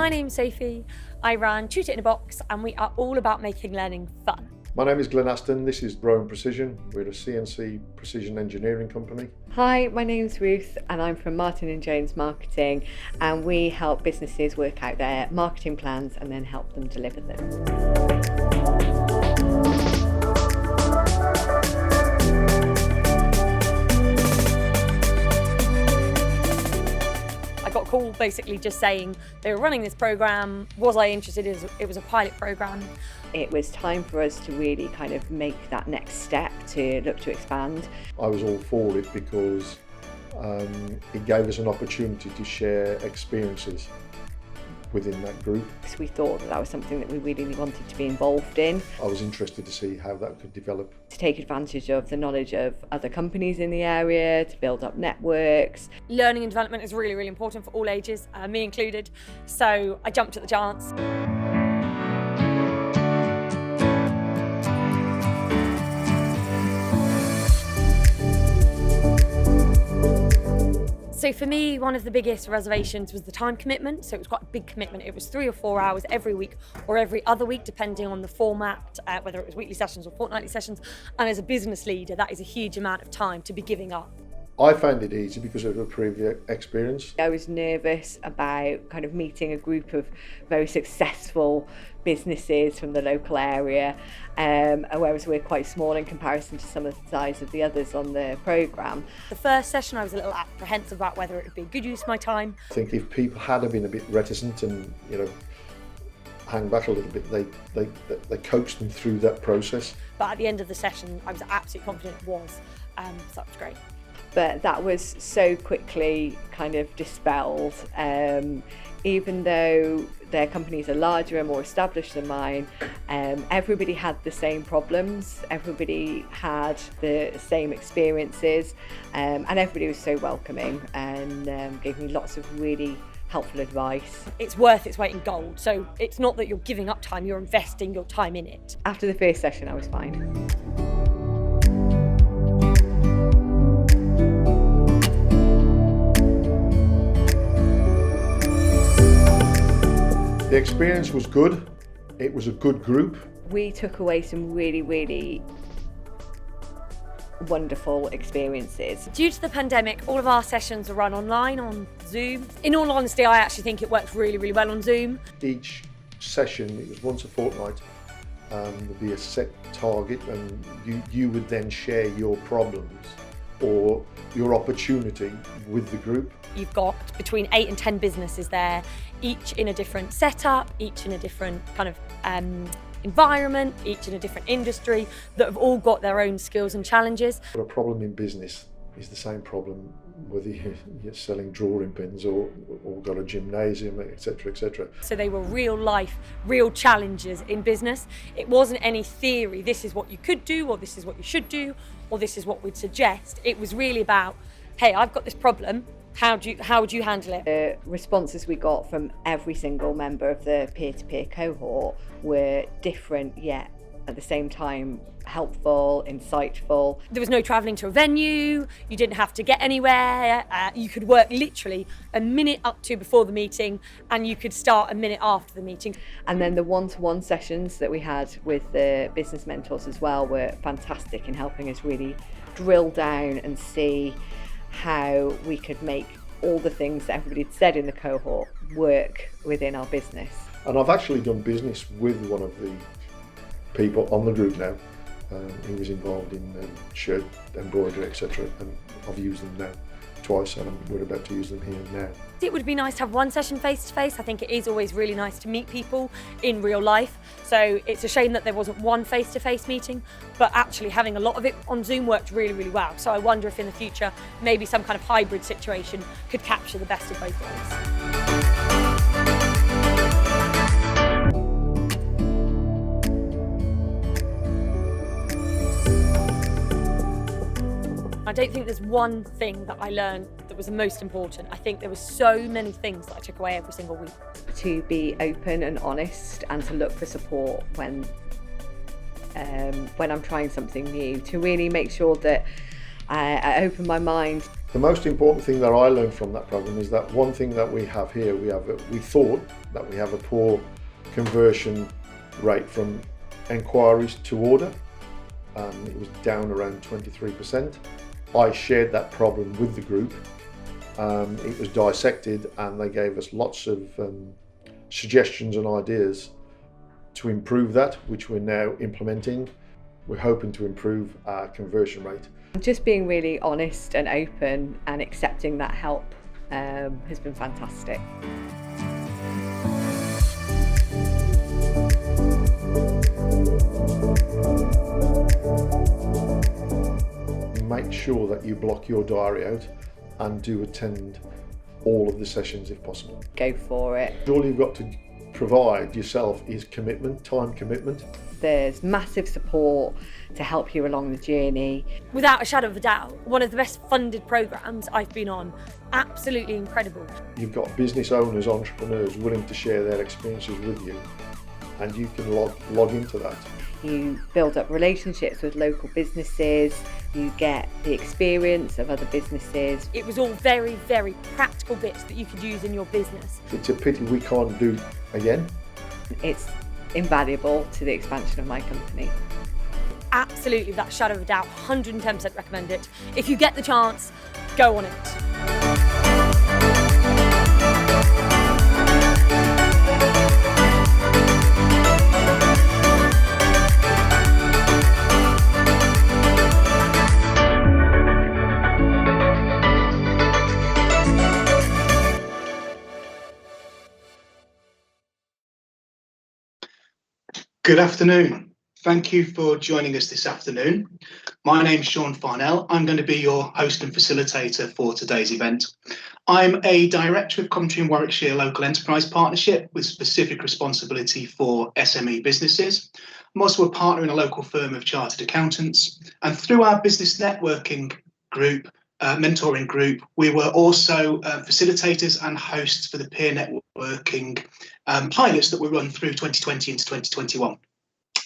My name's Sophie, I run Tutor in a Box and we are all about making learning fun. My name is Glenn Aston, this is Rowan Precision. We're a CNC precision engineering company. Hi, my name's Ruth and I'm from Martin & Jones Marketing, and we help businesses work out their marketing plans and then help them deliver them. I got a call basically just saying they were running this programme. Was I interested? It was a pilot programme. It was time for us to really kind of make that next step to look to expand. I was all for it because it gave us an opportunity to share experiences within that group. So we thought that was something that we really wanted to be involved in. I was interested to see how that could develop. To take advantage of the knowledge of other companies in the area, to build up networks. Learning and development is really, really important for all ages, me included. So I jumped at the chance. So for me, one of the biggest reservations was the time commitment. So it was quite a big commitment. It was 3 or 4 hours every week or every other week, depending on the format, whether it was weekly sessions or fortnightly sessions. And as a business leader, that is a huge amount of time to be giving up. I found it easy because of a previous experience. I was nervous about kind of meeting a group of very successful businesses from the local area, whereas we're quite small in comparison to some of the size of the others on the programme. The first session I was a little apprehensive about whether it would be a good use of my time. I think if people had been a bit reticent and, hang back a little bit, they coached them through that process. But at the end of the session, I was absolutely confident it was, so that was great. But that was so quickly kind of dispelled. Even though their companies are larger and more established than mine, everybody had the same problems, everybody had the same experiences, and everybody was so welcoming and gave me lots of really helpful advice. It's worth its weight in gold, so it's not that you're giving up time, you're investing your time in it. After the first session, I was fine. The experience was good. It was a good group. We took away some really, really wonderful experiences. Due to the pandemic, all of our sessions are run online on Zoom. In all honesty, I actually think it works really, really well on Zoom. Each session, it was once a fortnight, there'd be a set target and you would then share your problems or your opportunity with the group. You've got between 8 and 10 businesses there, each in a different setup, each in a different kind of environment, each in a different industry, that have all got their own skills and challenges. But a problem in business is the same problem whether you're selling drawing pins or got a gymnasium, etc., etc. So they were real life, real challenges in business. It wasn't any theory, this is what you could do, or this is what you should do, or this is what we'd suggest. It was really about, hey, I've got this problem, how would you handle it? The responses we got from every single member of the peer-to-peer cohort were different, yet at the same time helpful, insightful. There was no travelling to a venue, you didn't have to get anywhere, you could work literally a minute up to before the meeting and you could start a minute after the meeting. And then the one-to-one sessions that we had with the business mentors as well were fantastic in helping us really drill down and see how we could make all the things that everybody had said in the cohort work within our business. And I've actually done business with one of the people on the group now. He was involved in shirt embroidery, etc. And I've used them now twice and we're about to use them here now. It would be nice to have one session face-to-face. I think it is always really nice to meet people in real life. So it's a shame that there wasn't one face-to-face meeting, but actually having a lot of it on Zoom worked really, really well. So I wonder if in the future, maybe some kind of hybrid situation could capture the best of both worlds. I don't think there's one thing that I learned that was the most important. I think there were so many things that I took away every single week. To be open and honest and to look for support when I'm trying something new, to really make sure that I open my mind The most important thing that I learned from that problem is that one thing that we have here, we thought that we have a poor conversion rate from enquiries to order. It was down around 23%. I shared that problem with the group. It was dissected and they gave us lots of suggestions and ideas to improve that, which we're now implementing. We're hoping to improve our conversion rate. Just being really honest and open and accepting that help has been fantastic. Make sure that you block your diary out and do attend all of the sessions if possible. Go for it. All you've got to provide yourself is commitment, time commitment. There's massive support to help you along the journey. Without a shadow of a doubt, one of the best funded programmes I've been on. Absolutely incredible. You've got business owners, entrepreneurs willing to share their experiences with you, and you can log into that. You build up relationships with local businesses, you get the experience of other businesses. It was all very, very practical bits that you could use in your business. It's a pity we can't do again. It's invaluable to the expansion of my company. Absolutely, without a shadow of a doubt, 110% recommend it. If you get the chance, go on it. Good afternoon. Thank you for joining us this afternoon. My name's Sean Farnell. I'm going to be your host and facilitator for today's event. I'm a Director of Coventry and Warwickshire Local Enterprise Partnership with specific responsibility for SME businesses. I'm also a partner in a local firm of chartered accountants, and through our business networking group, mentoring group, we were also facilitators and hosts for the peer networking pilots that were run through 2020 into 2021.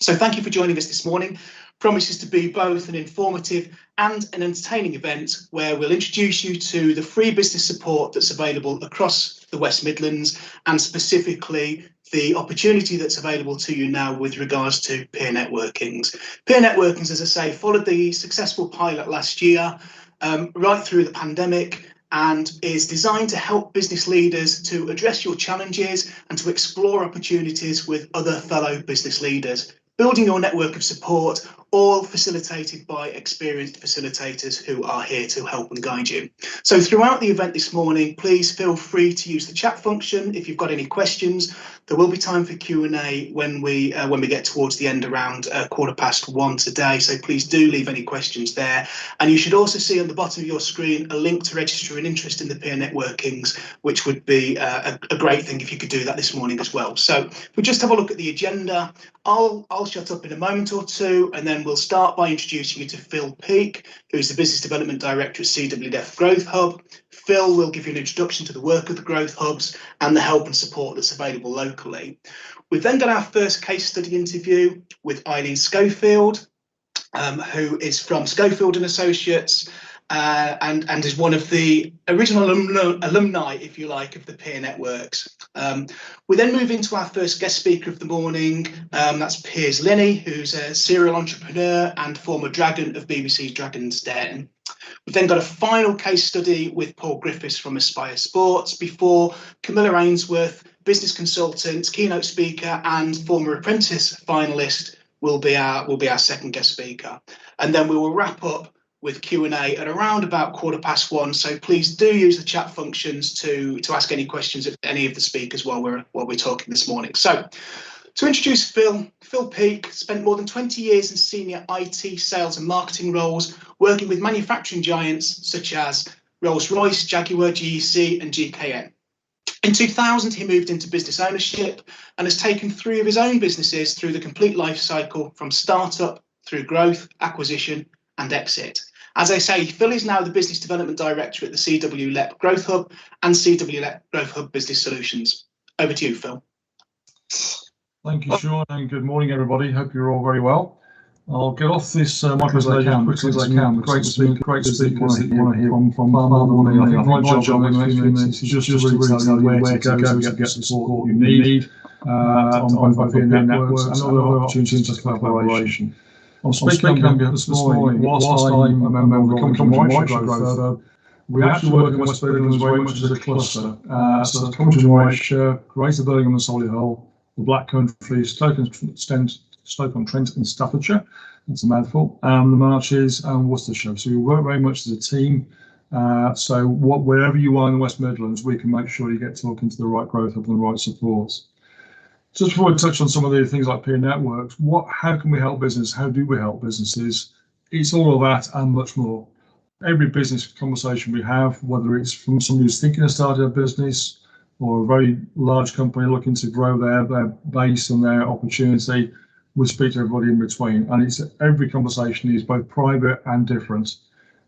So thank you for joining us this morning. Promises to be both an informative and an entertaining event where we'll introduce you to the free business support that's available across the West Midlands, and specifically the opportunity that's available to you now with regards to peer networkings. Peer networkings, as I say, followed the successful pilot last year, right through the pandemic, and is designed to help business leaders to address your challenges and to explore opportunities with other fellow business leaders, building your network of support, all facilitated by experienced facilitators who are here to help and guide you. So throughout the event this morning, please feel free to use the chat function if you've got any questions. There will be time for Q&A when we get towards the end, around 1:15 today. So please do leave any questions there. And you should also see on the bottom of your screen a link to register an interest in the peer networkings, which would be a great thing if you could do that this morning as well. So if we just have a look at the agenda, I'll shut up in a moment or two, and then we'll start by introducing you to Phil Peake, who is the Business Development Director at CWLF Growth Hub. Phil will give you an introduction to the work of the Growth Hubs and the help and support that's available locally. We've then got our first case study interview with Eileen Schofield, who is from Schofield and Associates, and is one of the original alumni, if you like, of the peer networks. We then move into our first guest speaker of the morning. That's Piers Linney, who's a serial entrepreneur and former Dragon of BBC's Dragon's Den. We've then got a final case study with Paul Griffiths from Aspire Sports, before Camilla Ainsworth, business consultant, keynote speaker and former Apprentice finalist, will be our second guest speaker. And then we will wrap up with Q&A at around about 1:15. So please do use the chat functions to ask any questions of any of the speakers while we're talking this morning. So to introduce Phil Peake spent more than 20 years in senior IT sales and marketing roles, working with manufacturing giants such as Rolls-Royce, Jaguar, GEC and GKN. In 2000, he moved into business ownership and has taken 3 of his own businesses through the complete life cycle, from startup through growth, acquisition and exit. As I say, Phil is now the Business Development Director at the CWLEP Growth Hub and CWLEP Growth Hub Business Solutions. Over to you, Phil. Thank you, Sean, and good morning, everybody. Hope you're all very well. I'll get off this microphone as quickly as I can. Great speakers that you want to hear from far more than me. I think my job in the next few minutes is just to really tell you where to go to get the support you need on both peer networks and other opportunities for collaboration. I'm speaking this morning, whilst I'm a member of the Country White Growth, we actually work in West Midlands very much as a cluster. So the Country White, Greater Birmingham and Solihull, the Black Country, Stoke-on-Trent and Staffordshire, that's a mouthful, the Marches and Worcestershire. So we work very much as a team. So wherever you are in the West Midlands, we can make sure you get talking to the right growth hub and the right supports. Just before we touch on some of the things like peer networks, how can we help business? How do we help businesses? It's all of that and much more. Every business conversation we have, whether it's from somebody who's thinking of starting a business or a very large company looking to grow their base and their opportunity, we speak to everybody in between. And every conversation is both private and different.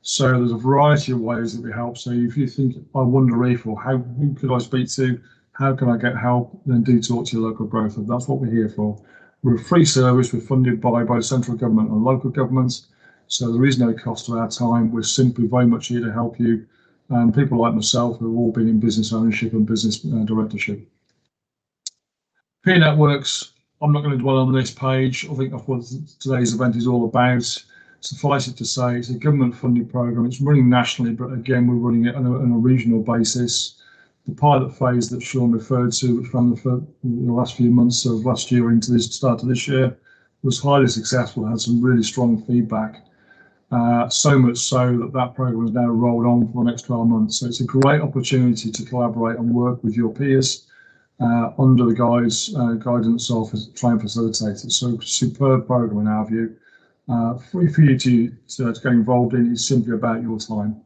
So there's a variety of ways that we help. So if you think, I wonder if, or who could I speak to? How can I get help? Then do talk to your local growth hub. That's what we're here for. We're a free service. We're funded by both central government and local governments. So there is no cost to our time. We're simply very much here to help you. And people like myself who have all been in business ownership and business directorship. Peer networks, I'm not going to dwell on this page. I think that's what today's event is all about. Suffice it to say, it's a government funded programme. It's running nationally, but again, we're running it on a regional basis. The pilot phase that Sean referred to, which ran the last few months of last year into the start of this year, was highly successful, had some really strong feedback. So much so that programme is now rolled on for the next 12 months. So it's a great opportunity to collaborate and work with your peers under the guidance of Train Facilitators. So superb programme in our view. Free for you to get involved in. It's simply about your time,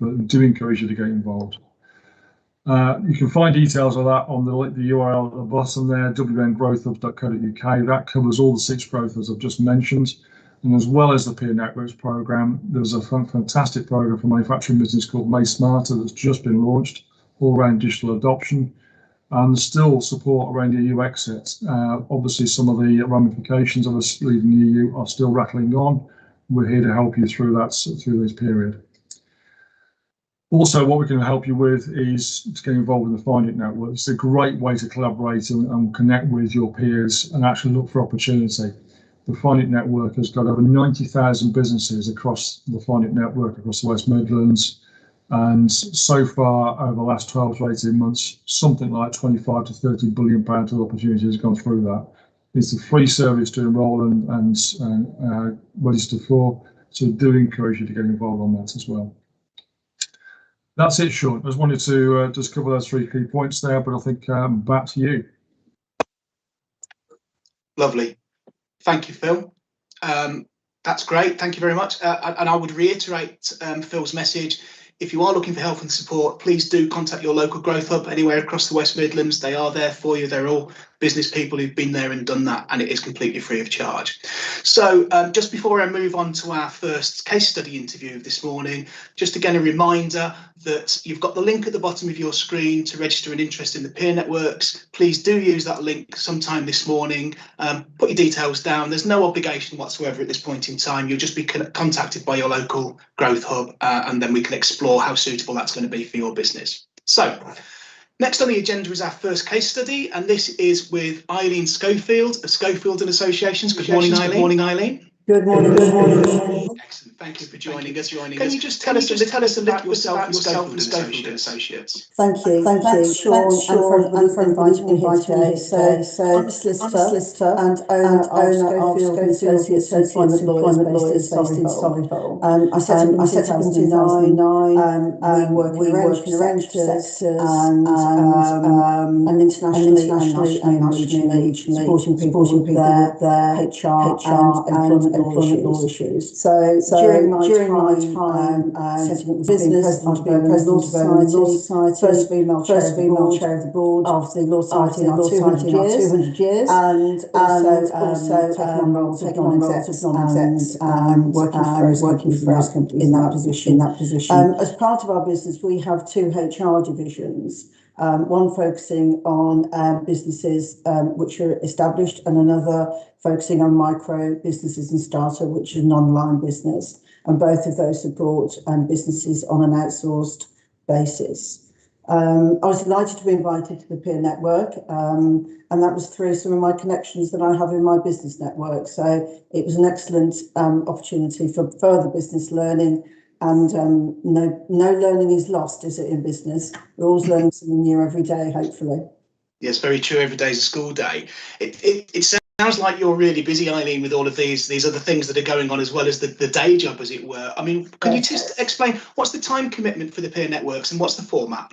but I do encourage you to get involved. You can find details of that on the URL at the bottom there, wngrowthhubs.co.uk. That covers all the 6 growth hubs I've just mentioned. And as well as the Peer Networks programme, there's a fantastic programme for manufacturing business called May Smarter that's just been launched, all around digital adoption. And there's still support around EU exit. Obviously, some of the ramifications of us leaving the EU are still rattling on. We're here to help you through this period. Also, what we can help you with is to get involved in the Find It Network. It's a great way to collaborate and connect with your peers and actually look for opportunity. The Find It Network has got over 90,000 businesses across the Find It Network, across the West Midlands. And so far, over the last 12 to 18 months, something like 25 to 30 billion pounds of opportunity has gone through that. It's a free service to enrol and register for, so do encourage you to get involved on that as well. That's it, Sean. I just wanted to just cover those 3 key points there, but I think back to you. Lovely. Thank you, Phil. That's great. Thank you very much. And I would reiterate Phil's message. If you are looking for help and support, please do contact your local growth hub anywhere across the West Midlands. They are there for you. They're all business people who've been there and done that, and it is completely free of charge. So just before I move on to our first case study interview of this morning, just again a reminder that you've got the link at the bottom of your screen to register an interest in the peer networks. Please do use that link sometime this morning. Put your details down. There's no obligation whatsoever at this point in time. You'll just be contacted by your local growth hub and then we can explore how suitable that's going to be for your business. So next on the agenda is our first case study, and this is with Eileen Schofield of Schofield and Associations. Good morning, Eileen. Good morning, Eileen. Good morning. Good morning. Excellent. Thank you for joining us. Can you just tell us a little about yourself and Schofield and Associates? Thank you. Thanks, Sean, and for inviting me here today. So I'm a solicitor and owner of Schofield and Associates Employment Lawyers based in Solihull. I set up in 2009. We work in range sectors and internationally and regionally, supporting people with their HR and employment law issues. So during my time setting up the business, I've been president of the Law Society, first female chair of the board of the Law Society in our 200 years, and also taking on roles as non-execs and working for various companies in that position. As part of our business, we have 2 HR divisions. one focusing on businesses which are established, and another focusing on micro businesses and startup, which is an online business. And both of those support businesses on an outsourced basis. I was delighted to be invited to the Peer Network, and that was through some of my connections that I have in my business network. So it was an excellent opportunity for further business learning, and no learning is lost, is it, in business? We're always learning something new every day, hopefully. Yes, very true. Every day is a school day. It sounds like you're really busy, Eileen, with all of these other things that are going on, as well as the day job, as it were. I mean, can you just explain what's the time commitment for the peer networks and what's the format?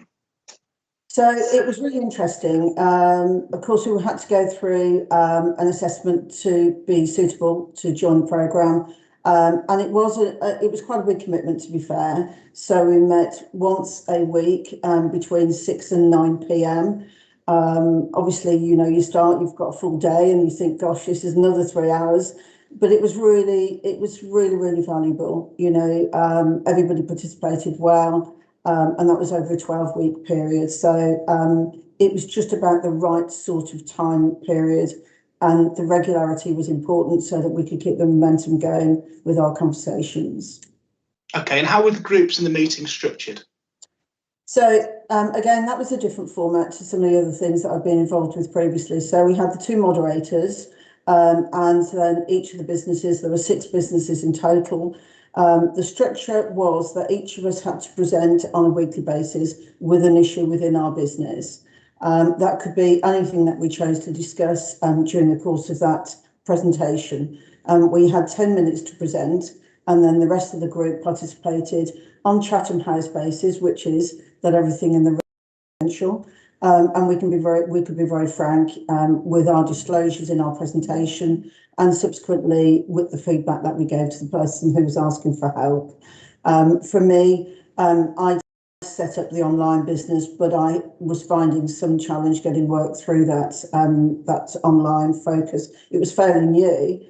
So it was really interesting. Of course, we had to go through an assessment to be suitable to join the programme. And it was quite a big commitment, to be fair. So we met once a week between 6 and 9 p.m. Obviously, you know, you've got a full day and you think, gosh, this is another 3 hours. But it was really, really valuable. You know, everybody participated well. And that was over a 12-week period. So it was just about the right sort of time period, and the regularity was important so that we could keep the momentum going with our conversations. Okay, and how were the groups and the meetings structured? So again, that was a different format to some of the other things that I've been involved with previously. So we had the two moderators, and then each of the businesses, there were 6 businesses in total. The structure was that each of us had to present on a weekly basis with an issue within our business. That could be anything that we chose to discuss during the course of that presentation. We had 10 minutes to present, and then the rest of the group participated on Chatham House basis, which is that everything in the residential. And we could be very frank with our disclosures in our presentation, and subsequently with the feedback that we gave to the person who was asking for help. For me, I set up the online business, but I was finding some challenge getting work through that online focus. It was fairly new.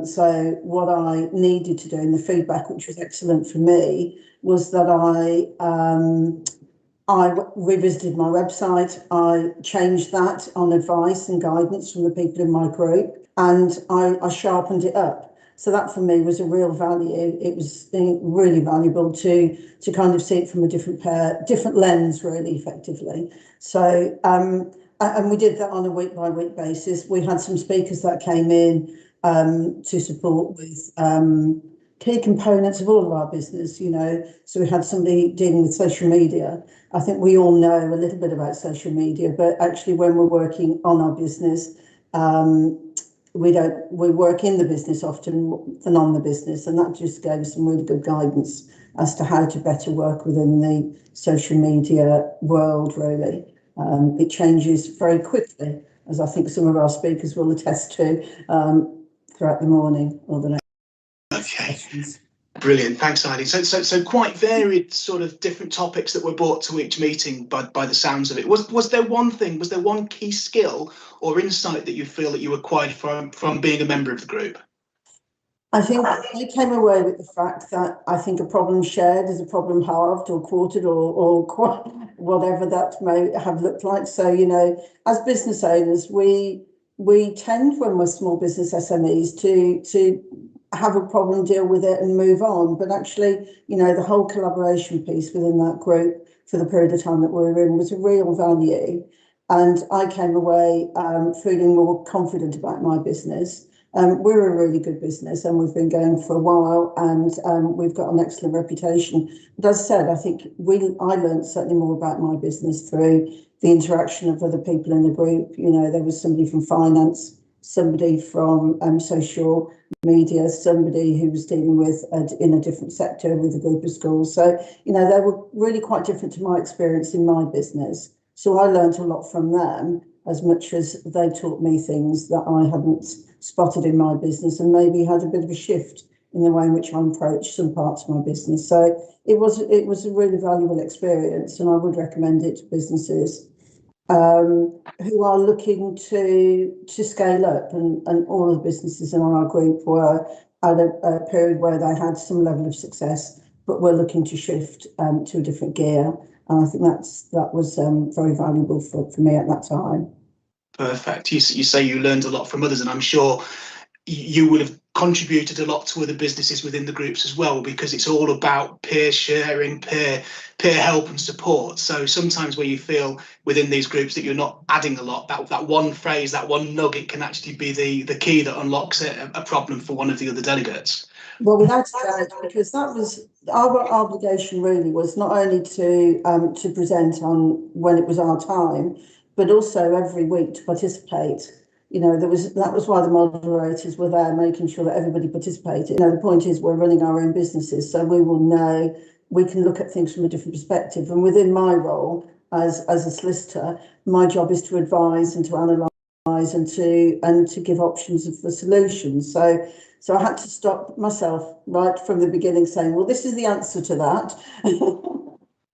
So what I needed to do, and the feedback, which was excellent for me, was that I revisited my website. I changed that on advice and guidance from the people in my group, and I sharpened it up. So that for me was a real value. It was really valuable to kind of see it from a different lens, really effectively. So and we did that on a week by week basis. We had some speakers that came in to support with key components of all of our business, you know. So we had somebody dealing with social media. I think we all know a little bit about social media, but actually when we're working on our business, we work in the business often than on the business, and that just gave us some really good guidance as to how to better work within the social media world, really. It changes very quickly, as I think some of our speakers will attest to throughout the morning or the next. Okay, brilliant. Thanks, Eileen. So quite varied sort of different topics that were brought to each meeting by the sounds of it. Was there one key skill or insight that you feel that you acquired from being a member of the group? I think I came away with the fact that I think a problem shared is a problem halved or quartered or whatever that may have looked like. So, you know, as business owners, we tend, when we're small business SMEs, to have a problem, deal with it and move on. But actually, you know, the whole collaboration piece within that group for the period of time that we were in was a real value. And I came away feeling more confident about my business. We're a really good business and we've been going for a while, and we've got an excellent reputation. But as I said, I think I learned certainly more about my business through the interaction of other people in the group. You know, there was somebody from finance, somebody from social media, somebody who was dealing with in a different sector with a group of schools. So, you know, they were really quite different to my experience in my business. So I learned a lot from them as much as they taught me things that I hadn't spotted in my business, and maybe had a bit of a shift in the way in which I approach some parts of my business. So it was a really valuable experience, and I would recommend it to businesses who are looking to scale up, and all of the businesses in our group were at a period where they had some level of success, but were looking to shift to a different gear. And I think that was very valuable for me at that time. Perfect. You say you learned a lot from others, and I'm sure you will have contributed a lot to other businesses within the groups as well, because it's all about peer sharing, peer help and support. So sometimes where you feel within these groups that you're not adding a lot, that one phrase, that one nugget can actually be the key that unlocks a problem for one of the other delegates. Well, without a doubt, because that was our obligation. Really, was not only to present on when it was our time, but also every week to participate. That was why the moderators were there, making sure that everybody participated. The point is we're running our own businesses, so we will know, we can look at things from a different perspective. And within my role as a solicitor, my job is to advise and to analyse and to give options for solutions. So I had to stop myself right from the beginning saying, well, this is the answer to that.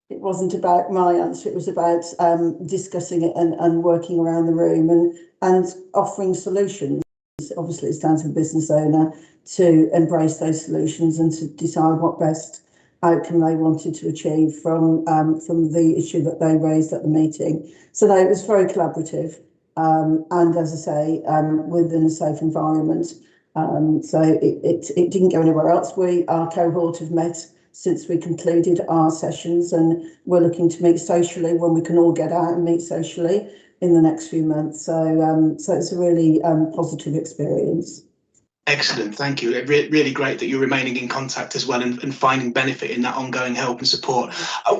It wasn't about my answer, it was about discussing it and working around the room and offering solutions. Obviously, it's down to the business owner to embrace those solutions and to decide what best outcome they wanted to achieve from the issue that they raised at the meeting. So no, it was very collaborative and, as I say, within a safe environment. So it didn't go anywhere else. Our cohort have met since we concluded our sessions, and we're looking to meet socially when we can all get out and meet socially in the next few months. So it's a really positive experience. Excellent, thank you. Really great that you're remaining in contact as well and finding benefit in that ongoing help and support.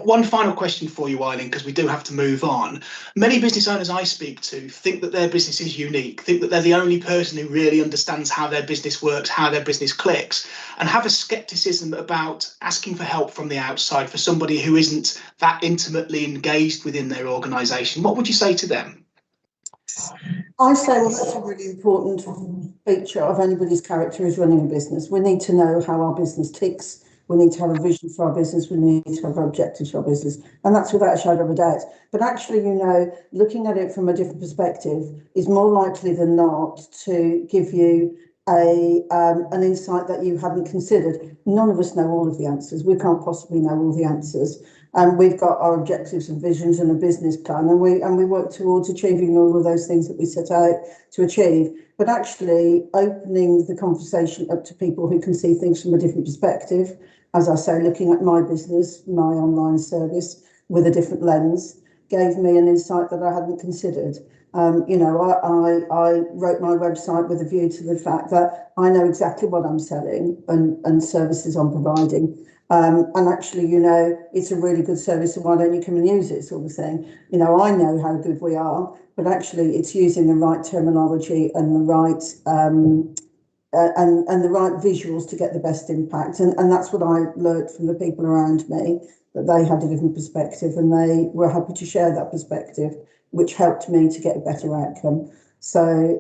One final question for you, Eileen, because we do have to move on. Many business owners I speak to think that their business is unique, think that they're the only person who really understands how their business works, how their business clicks, and have a scepticism about asking for help from the outside for somebody who isn't that intimately engaged within their organisation. What would you say to them? I say, well, that's a really important feature of anybody's character is running a business. We need to know how our business ticks. We need to have a vision for our business. We need to have objectives for our business. And that's without a shadow of a doubt. But actually, looking at it from a different perspective is more likely than not to give you an insight that you hadn't considered. None of us know all of the answers. We can't possibly know all the answers. And we've got our objectives and visions and a business plan, and we work towards achieving all of those things that we set out to achieve. But actually opening the conversation up to people who can see things from a different perspective, as I say, looking at my business, my online service with a different lens, gave me an insight that I hadn't considered. I wrote my website with a view to the fact that I know exactly what I'm selling and services I'm providing. And actually, it's a really good service, so why don't you come and use it, sort of thing. I know how good we are, but actually it's using the right terminology and the right and the right visuals to get the best impact. And that's what I learned from the people around me, that they had a different perspective and they were happy to share that perspective, which helped me to get a better outcome. So,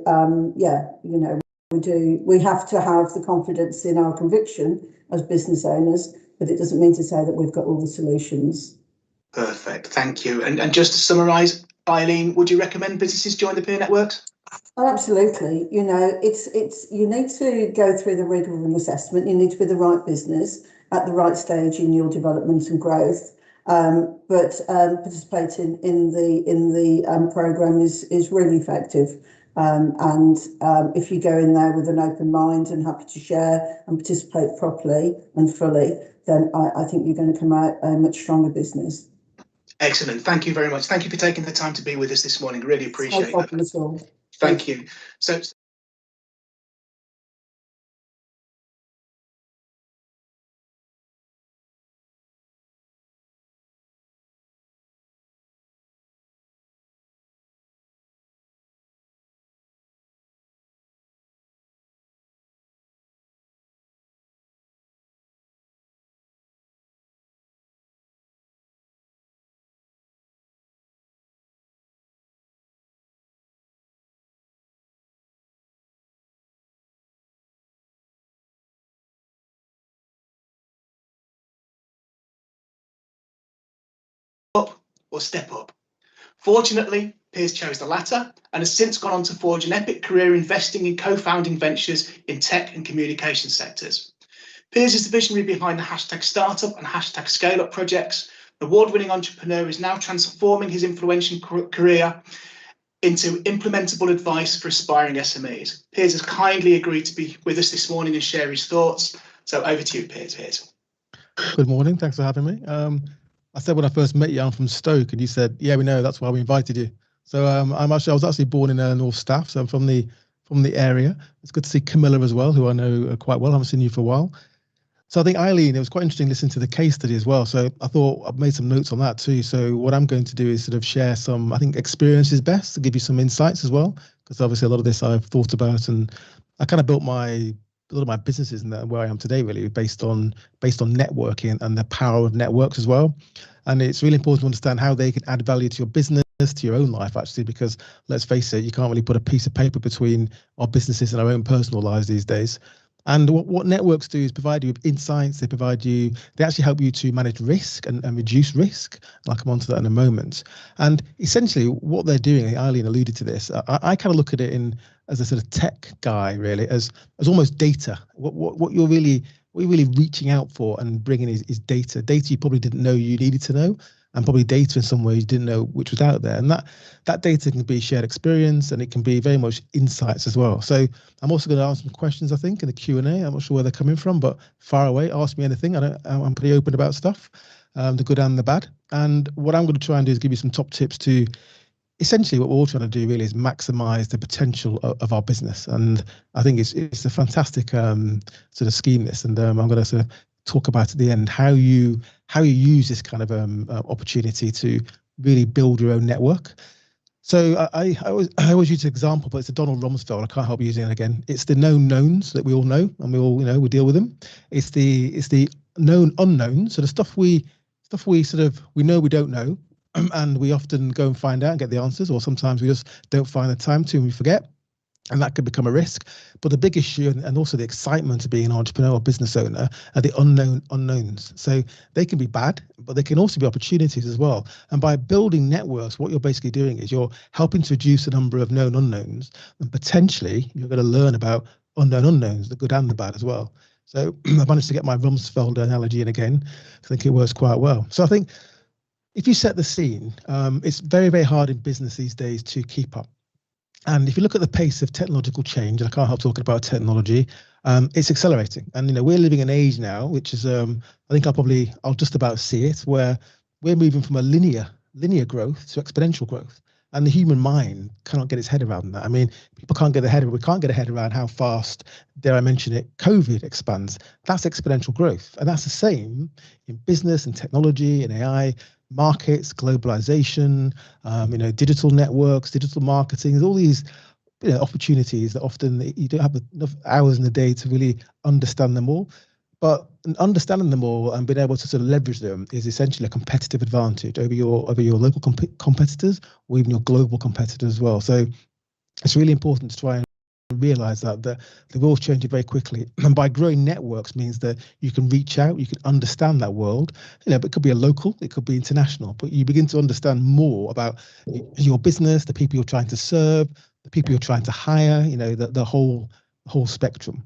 we have to have the confidence in our conviction as business owners, but it doesn't mean to say that we've got all the solutions. Perfect, thank you. And just to summarise, Eileen, would you recommend businesses join the peer networks? Oh, absolutely. It's you need to go through the rigour of an assessment. You need to be the right business at the right stage in your development and growth. But participating in the programme is really effective. And if you go in there with an open mind and happy to share and participate properly and fully, then I think you're going to come out a much stronger business. Excellent. Thank you very much. Thank you for taking the time to be with us this morning. Really appreciate it. No problem at all. Thank you. So. Up or step up. Fortunately, Piers chose the latter and has since gone on to forge an epic career investing in co-founding ventures in tech and communication sectors. Piers is the visionary behind the #startup and #scaleup projects, An award-winning entrepreneur is now transforming his influential career into implementable advice for aspiring SMEs. Piers has kindly agreed to be with us this morning and share his thoughts. So over to you, Piers. Good morning. Thanks for having me. I said when I first met you, I'm from Stoke, and you said, "Yeah, we know. That's why we invited you." So I was actually born in North Staff, so I'm from the area. It's good to see Camilla as well, who I know quite well. I haven't seen you for a while. So I think Eileen, it was quite interesting listening to the case study as well. So I thought I've made some notes on that too. So what I'm going to do is sort of share some, I think experiences best to give you some insights as well, because obviously a lot of this I've thought about, and I kind of built a lot of my businesses and where I am today really based on networking and the power of networks as well. And it's really important to understand how they can add value to your business, to your own life actually, because let's face it, you can't really put a piece of paper between our businesses and our own personal lives these days. And what networks do is provide you with insights. They actually help you to manage risk and reduce risk. I'll come on to that in a moment. And essentially what they're doing, Eileen alluded to this, I kind of look at it as a sort of tech guy really, as almost data. What you're really reaching out for and bringing is data you probably didn't know you needed to know, and probably data in some way you didn't know which was out there. And that data can be shared experience, and it can be very much insights as well. So I'm also going to ask some questions, I think, in the Q&A. I'm not sure where they're coming from, but far away, ask me anything. I'm pretty open about stuff, the good and the bad. And what I'm going to try and do is give you some top tips to essentially what we're all trying to do really is maximize the potential of our business. And I think it's a fantastic sort of scheme, this. And I'm going to sort of talk about at the end how you use this kind of opportunity to really build your own network. So I always use an example, but it's a Donald Rumsfeld. I can't help using it again. It's the known knowns that we all know, and we all we deal with them. It's the known unknowns, so the stuff we know we don't know, and we often go and find out and get the answers, or sometimes we just don't find the time to and we forget. And that could become a risk. But the big issue and also the excitement of being an entrepreneur or business owner are the unknowns. So they can be bad, but they can also be opportunities as well. And by building networks, what you're basically doing is you're helping to reduce the number of known unknowns, and potentially you're going to learn about unknown unknowns, the good and the bad as well. So I've managed to get my Rumsfeld analogy in again. I think it works quite well. So I think if you set the scene, it's very, very hard in business these days to keep up. And if you look at the pace of technological change, and I can't help talking about technology, it's accelerating. And we're living in an age now, which is I think I'll just about see it, where we're moving from a linear growth to exponential growth. And the human mind cannot get its head around that. I mean, we can't get a head around how fast, dare I mention it, COVID expands. That's exponential growth. And that's the same in business and technology and AI. Markets, globalization, digital networks, digital marketing. There's all these opportunities that often you don't have enough hours in the day to really understand them all. But understanding them all and being able to sort of leverage them is essentially a competitive advantage over your local competitors, or even your global competitors as well. So it's really important to try and realize that the world's changing very quickly, and by growing networks means that you can reach out, you can understand that world. But it could be a local, it could be international, but you begin to understand more about your business, the people you're trying to serve, the people you're trying to hire, the whole spectrum.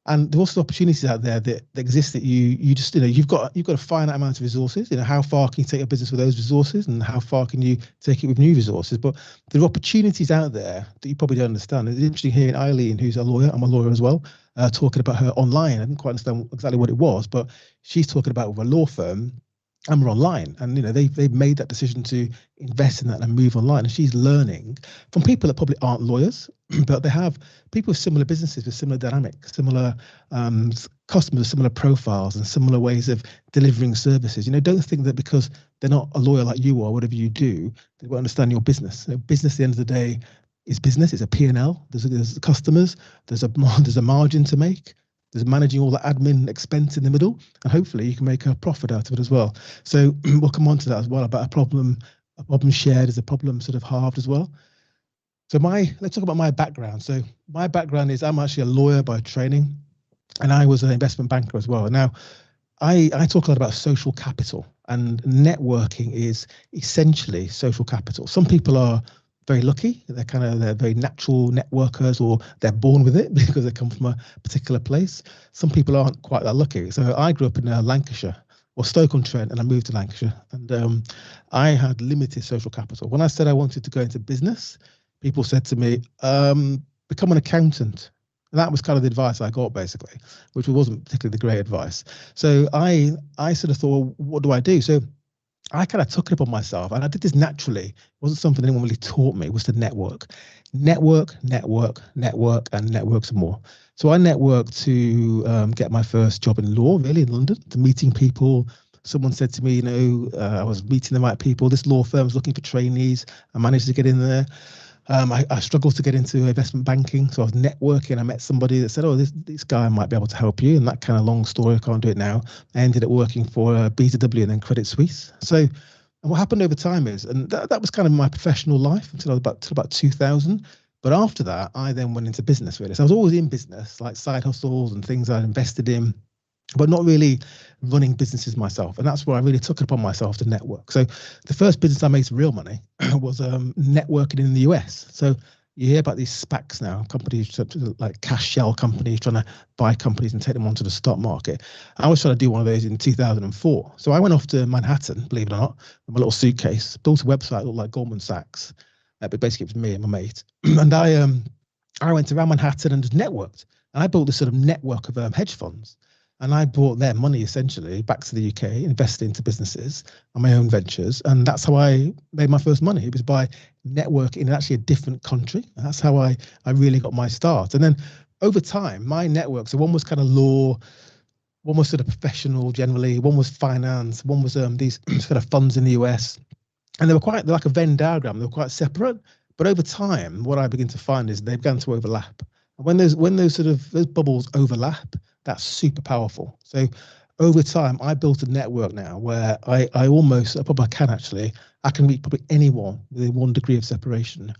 And there are also opportunities out there that exist that you just you've got a finite amount of resources. How far can you take your business with those resources, and how far can you take it with new resources? But there are opportunities out there that you probably don't understand. It's interesting hearing Eileen, who's a lawyer, I'm a lawyer as well, talking about her online. I didn't quite understand exactly what it was, but she's talking about with a law firm, and we're online, and they've made that decision to invest in that and move online. And she's learning from people that probably aren't lawyers, but they have people with similar businesses, with similar dynamics, similar customers, similar profiles, and similar ways of delivering services. Don't think that because they're not a lawyer like you are, whatever you do, they won't understand your business. Business at the end of the day is business. It's a P&L. There's customers. There's a margin to make. There's managing all the admin expense in the middle, and hopefully you can make a profit out of it as well. So we'll come on to that as well, about a problem shared is a problem sort of halved as well. So let's talk about my background. So my background is I'm actually a lawyer by training, and I was an investment banker as well. Now, I talk a lot about social capital, and networking is essentially social capital. Some people are very lucky. They're very natural networkers, or they're born with it because they come from a particular place. Some people aren't quite that lucky. So I grew up in Lancashire, Stoke-on-Trent, and I moved to Lancashire. And I had limited social capital. When I said I wanted to go into business, people said to me, become an accountant. And that was kind of the advice I got, basically, which wasn't particularly the great advice. So I sort of thought, well, what do I do? So I kind of took it upon myself, and I did this naturally. It wasn't something anyone really taught me. It was to network, and network some more. So I networked to get my first job in law, really, in London, to meeting people. Someone said to me, I was meeting the right people. This law firm's looking for trainees. I managed to get in there. I struggled to get into investment banking, so I was networking. I met somebody that said, oh, this guy might be able to help you, and that kind of long story, I can't do it now. I ended up working for BTW and then Credit Suisse. So and what happened over time is, and that was kind of my professional life until about 2000. But after that, I then went into business, really. So I was always in business, like side hustles and things I invested in, but not really running businesses myself. And that's where I really took it upon myself to network. So the first business I made some real money was networking in the US. So you hear about these SPACs now, companies like cash shell companies trying to buy companies and take them onto the stock market. I was trying to do one of those in 2004. So I went off to Manhattan, believe it or not, with my little suitcase, built a website that looked like Goldman Sachs. But basically it was me and my mate. And I went around Manhattan and just networked. And I built this sort of network of hedge funds. And I brought their money essentially back to the UK, invested into businesses and my own ventures. And that's how I made my first money. It was by networking in actually a different country. And that's how I really got my start. And then over time, my network, so one was kind of law, one was sort of professional generally, one was finance, one was these kind of funds in the US. And they're like a Venn diagram. They were quite separate. But over time, what I began to find is they began to overlap. And when those bubbles overlap, that's super powerful. So over time, I built a network now where I can meet probably anyone within 1 degree of separation.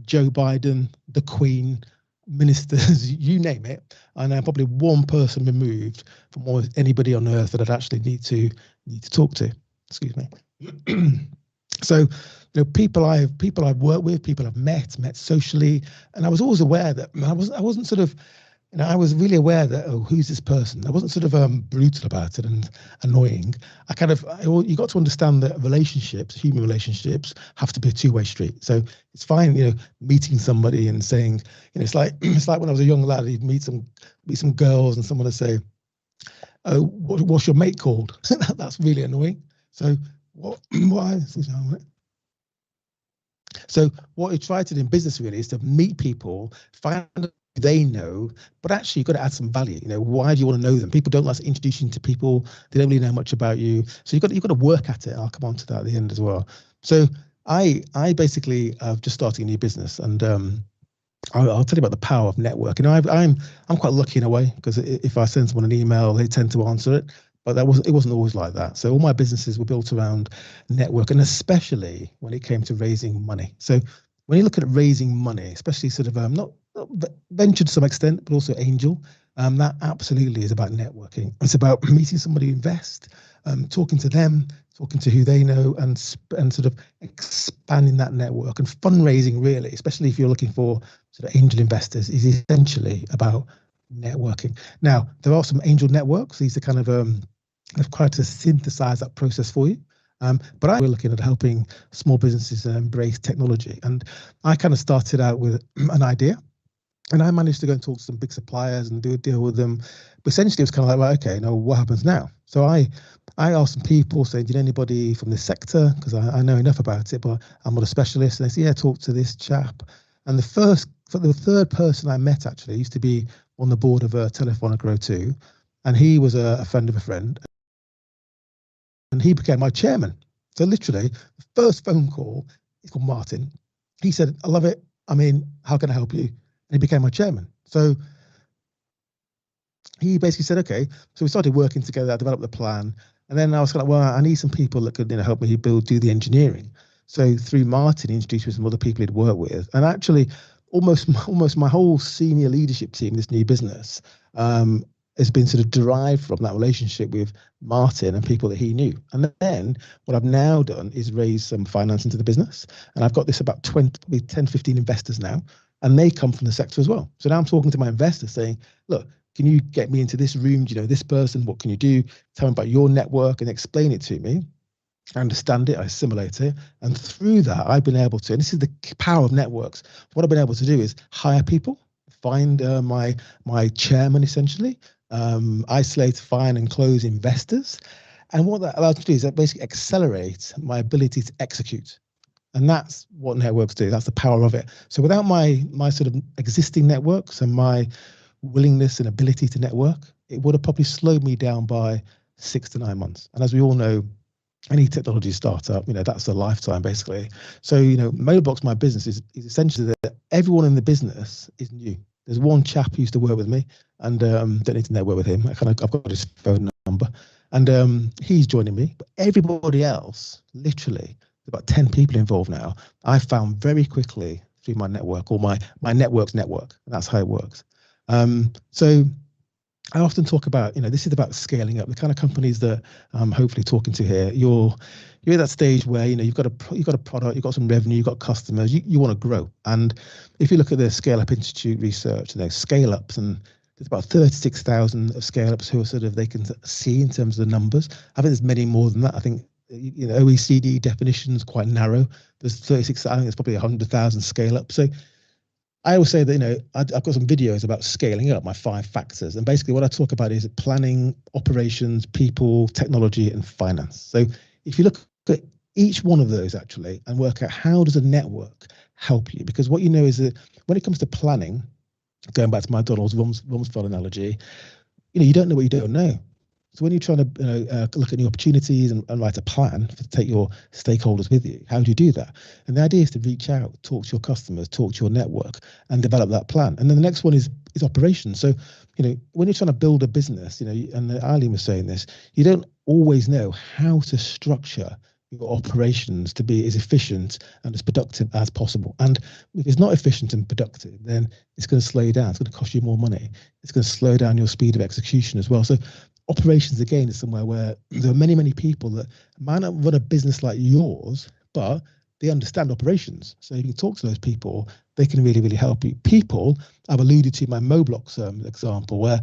Joe Biden, the Queen, ministers, you name it. And I'm probably one person removed from almost anybody on earth that I'd actually need to talk to. Excuse me. So, people I've worked with, people I've met socially, and I was always aware that I wasn't sort of, I was really aware that, who's this person? I wasn't sort of brutal about it and annoying. You got to understand that human relationships, have to be a two-way street. So it's fine, meeting somebody and saying, it's like when I was a young lad, you'd meet some girls and someone would say, "Oh, what's your mate called?" That's really annoying. So why? So what you try to do in business really is to meet people, find out who they know, but actually you've got to add some value. Why do you want to know them? People don't like to introduce you to people. They don't really know much about you. So you've got to work at it. I'll come on to that at the end as well. So I basically have just starting a new business, and I'll tell you about the power of networking. I'm quite lucky in a way, because if I send someone an email, they tend to answer it. But it wasn't always like that. So all my businesses were built around network, and especially when it came to raising money. So when you look at raising money, especially sort of not venture to some extent, but also angel, that absolutely is about networking. It's about meeting somebody who invest, talking to them, talking to who they know, and sort of expanding that network. And fundraising really, especially if you're looking for sort of angel investors, is essentially about networking. Now, there are some angel networks. These are kind of I've tried to synthesize that process for you. But we're looking at helping small businesses embrace technology. And I kind of started out with an idea, and I managed to go and talk to some big suppliers and do a deal with them. But essentially, it was kind of like, okay, what happens now? So I asked some people, saying, do you know anybody from this sector? Because I know enough about it, but I'm not a specialist. And they said, yeah, talk to this chap. And the third person I met actually used to be on the board of Telefonica O2, and he was a friend of a friend. And he became my chairman. So literally, the first phone call, he's called Martin. He said, I love it. How can I help you? And he became my chairman. So he basically said, okay. So we started working together. I developed the plan. And then I was kind of like, well, I need some people that could help me do the engineering. So through Martin, he introduced me to some other people he'd worked with. And actually, almost my whole senior leadership team, this new business, has been sort of derived from that relationship with Martin and people that he knew. And then what I've now done is raise some finance into the business. And I've got this about 10, 15 investors now, and they come from the sector as well. So now I'm talking to my investors saying, look, can you get me into this room? Do you know this person? What can you do? Tell me about your network and explain it to me. I understand it, I assimilate it. And through that, I've been able to, and this is the power of networks. What I've been able to do is hire people, find my chairman essentially, isolate, find and close investors. And what that allows me to do is that basically accelerate my ability to execute. And that's what networks do. That's the power of it. So without my sort of existing networks and my willingness and ability to network, it would have probably slowed me down by 6 to 9 months. And as we all know, any technology startup, that's a lifetime basically. So, Motorbox, my business is essentially that everyone in the business is new. There's one chap who used to work with me and don't need to network with him. I've got his phone number and he's joining me, but everybody else, literally, about 10 people involved now, I found very quickly through my network or my network's network. And that's how it works. So I often talk about, this is about scaling up. The kind of companies that I'm hopefully talking to here, you're at that stage where, you've got a product, you've got some revenue, you've got customers, you want to grow. And if you look at the Scale Up Institute research, scale ups, and there's about 36,000 of scale ups who are they can see in terms of the numbers. I think there's many more than that. I think, OECD definition is quite narrow. There's 36, I think there's probably 100,000 scale ups. So I always say that, I've got some videos about scaling up, my 5 factors. And basically what I talk about is planning, operations, people, technology, and finance. So if you look at each one of those actually and work out how does a network help you? Because what is that when it comes to planning, going back to my Donald's Rumsfeld analogy, you don't know what you don't know. So when you're trying to look at new opportunities and write a plan to take your stakeholders with you, how do you do that? And the idea is to reach out, talk to your customers, talk to your network, and develop that plan. And then the next one is operations. So when you're trying to build a business, and Eileen was saying this, you don't always know how to structure your operations to be as efficient and as productive as possible. And if it's not efficient and productive, then it's going to slow you down. It's going to cost you more money. It's going to slow down your speed of execution as well. So operations, again, is somewhere where there are many, many people that might not run a business like yours, but they understand operations. So if you can talk to those people, they can really, really help you. People, I've alluded to my Moblox example, where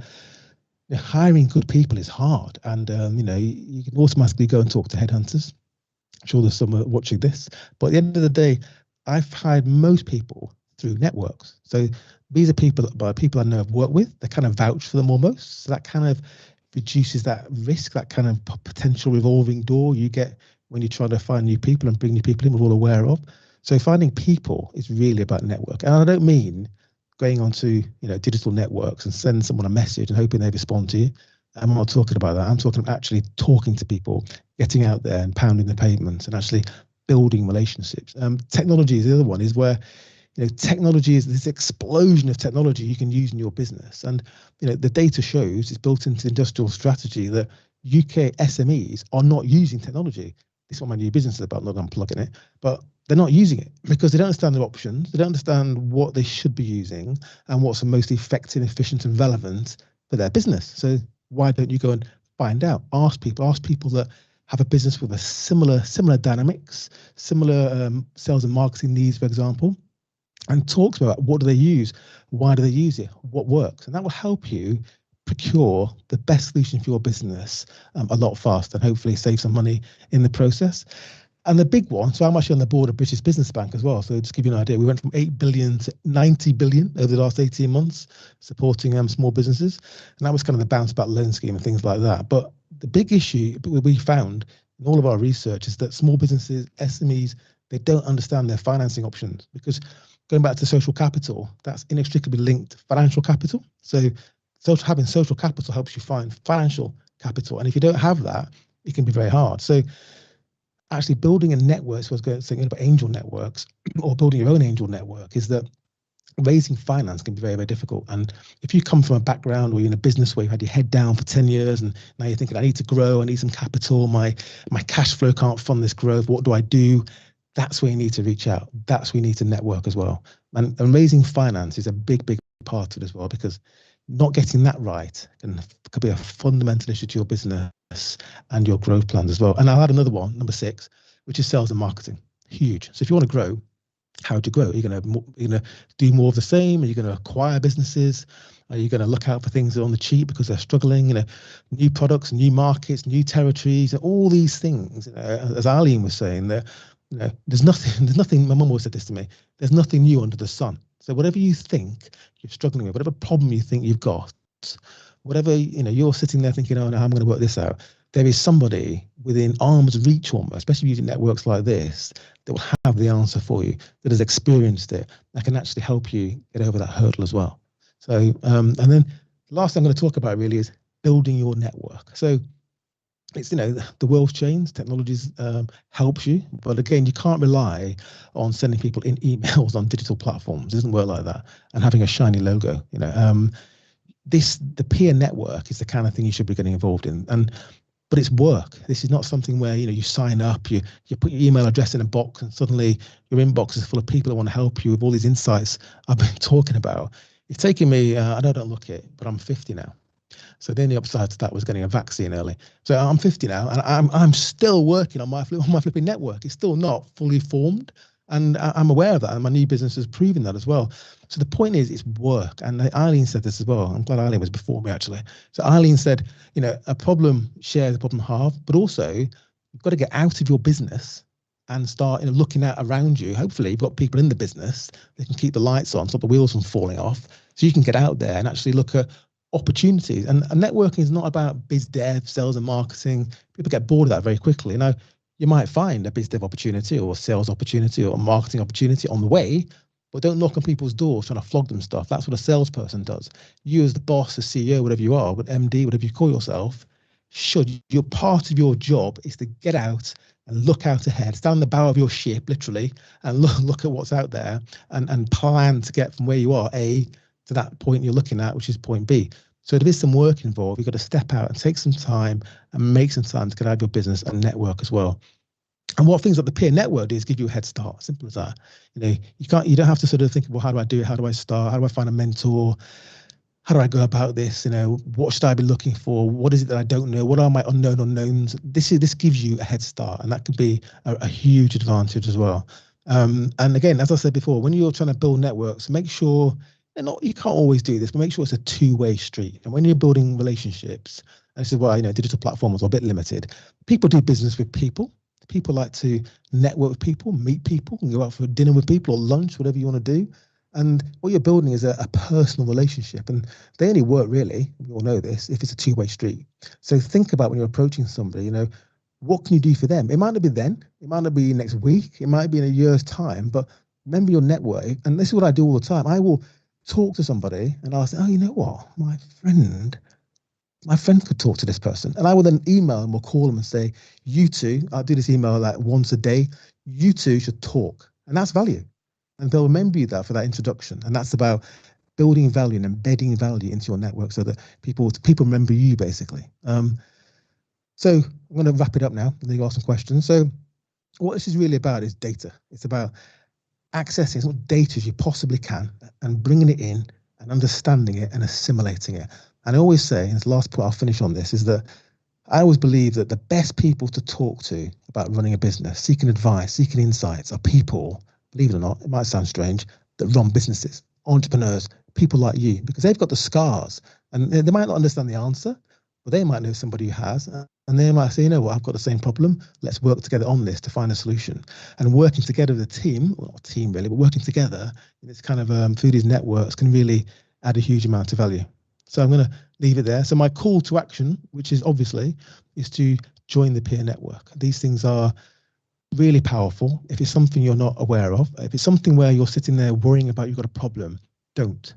hiring good people is hard. And, you can automatically go and talk to headhunters. I'm sure there's someone watching this. But at the end of the day, I've hired most people through networks. So these are people I know I've worked with. They kind of vouch for them almost. So that kind of reduces that risk, that kind of potential revolving door you get when you're trying to find new people and bring new people in, we're all aware of. So finding people is really about network. And I don't mean going onto digital networks and sending someone a message and hoping they respond to you. I'm not talking about that. I'm talking about actually talking to people, getting out there and pounding the pavement and actually building relationships. Technology is the other one, is where technology is this explosion of technology you can use in your business. And, the data shows it's built into the industrial strategy that UK SMEs are not using technology. This is what my new business is about, not unplugging it, but they're not using it because they don't understand their options. They don't understand what they should be using and what's the most effective, efficient and relevant for their business. So why don't you go and find out? Ask people that have a business with a similar dynamics, similar sales and marketing needs, for example, and talk about what do they use, why do they use it, what works, and that will help you procure the best solution for your business a lot faster and hopefully save some money in the process. And the big one, so I'm actually on the board of British Business Bank as well. So just to give you an idea, we went from 8 billion to 90 billion over the last 18 months, supporting small businesses. And that was kind of the bounce back loan scheme and things like that. But the big issue we found in all of our research is that small businesses, SMEs, they don't understand their financing options, because going back to social capital, that's inextricably linked to financial capital. So having social capital helps you find financial capital. And if you don't have that, it can be very hard. So actually building a network, so I was going to think about angel networks or building your own angel network, is that raising finance can be very, very difficult. And if you come from a background or you're in a business where you've had your head down for 10 years and now you're thinking, I need to grow, I need some capital, my cash flow can't fund this growth, what do I do? That's where you need to reach out. That's where you need to network as well. And raising finance is a big, big part of it as well, because not getting that right could be a fundamental issue to your business and your growth plans as well. And I'll add another one, number 6, which is sales and marketing. Huge. So if you want to grow, How do you grow? Are you going to do more of the same? Are you going to acquire businesses? Are you going to look out for things that are on the cheap because they're struggling? New products, new markets, new territories, and all these things. As Arlene was saying, that there's nothing. My mum always said this to me. There's nothing new under the sun. So whatever you think you're struggling with, whatever problem you think you've got, whatever you're sitting there thinking, oh no, I'm going to work this out. There is somebody within arm's reach almost, especially using networks like this, that will have the answer for you, that has experienced it, that can actually help you get over that hurdle as well. So, and then the last thing I'm going to talk about really is building your network. So it's, the world's changed, technologies helps you, but again, you can't rely on sending people in emails on digital platforms. It doesn't work like that. And having a shiny logo, the peer network is the kind of thing you should be getting involved in. But it's work. This is not something where you sign up, you put your email address in a box, and suddenly your inbox is full of people who want to help you with all these insights I've been talking about. It's taken me, I don't look it, but I'm 50 now. So the only upside to that was getting a vaccine early. So I'm 50 now, and I'm still working on my flipping network. It's still not fully formed, and I'm aware of that, and my new business has proven that as well. So the point is, it's work. And Eileen said this as well. I'm glad Eileen was before me, actually. So Eileen said, a problem shares, a problem halved, but also you've got to get out of your business and start looking at around you. Hopefully you've got people in the business that can keep the lights on, stop the wheels from falling off, so you can get out there and actually look at opportunities. And networking is not about biz dev, sales and marketing. People get bored of that very quickly. You might find a biz dev opportunity or a sales opportunity or a marketing opportunity on the way, but don't knock on people's doors trying to flog them stuff. That's what a salesperson does. You as the boss, the CEO, whatever you are, but MD, whatever you call yourself, your part of your job is to get out and look out ahead, stand on the bow of your ship, literally, and look at what's out there and plan to get from where you are, A, to that point you're looking at, which is point B. So there is some work involved. You've got to step out and take some time and make some time to get out of your business and network as well. And what things like the peer network do is give you a head start. Simple as that. You don't have to sort of think, well, how do I do it? How do I start? How do I find a mentor? How do I go about this? What should I be looking for? What is it that I don't know? What are my unknown unknowns? This gives you a head start, and that can be a huge advantage as well. And again, as I said before, when you're trying to build networks, make sure you can't always do this, but make sure it's a two-way street. And when you're building relationships, and this is why digital platforms are a bit limited. People do business with people. People like to network with people, meet people, and go out for dinner with people or lunch, whatever you want to do. And what you're building is a personal relationship, and they only work really, we all know this, if it's a two-way street. So think about when you're approaching somebody, what can you do for them? It might not be then, it might not be next week, it might be in a year's time, but remember your network. And this is what I do all the time. I will talk to somebody and I'll say, oh, you know what, my friend could talk to this person. And I will then email them or call them and say, you two, I'll do this email like once a day, you two should talk. And that's value. And they'll remember you that for that introduction. And that's about building value and embedding value into your network so that people remember you, basically. So I'm going to wrap it up now. And then you ask some questions. So what this is really about is data. It's about accessing as much data as you possibly can and bringing it in and understanding it and assimilating it. And I always say, and the last point I'll finish on this, is that I always believe that the best people to talk to about running a business, seeking advice, seeking insights, are people, believe it or not, it might sound strange, that run businesses, entrepreneurs, people like you, because they've got the scars and they might not understand the answer, but they might know somebody who has, and they might say, you know what, I've got the same problem. Let's work together on this to find a solution. And working together with a team, well, not a team really, but working together in this kind of through these networks can really add a huge amount of value. So I'm going to leave it there. So my call to action, which is obviously, is to join the peer network. These things are really powerful. If it's something you're not aware of, if it's something where you're sitting there worrying about you've got a problem, don't.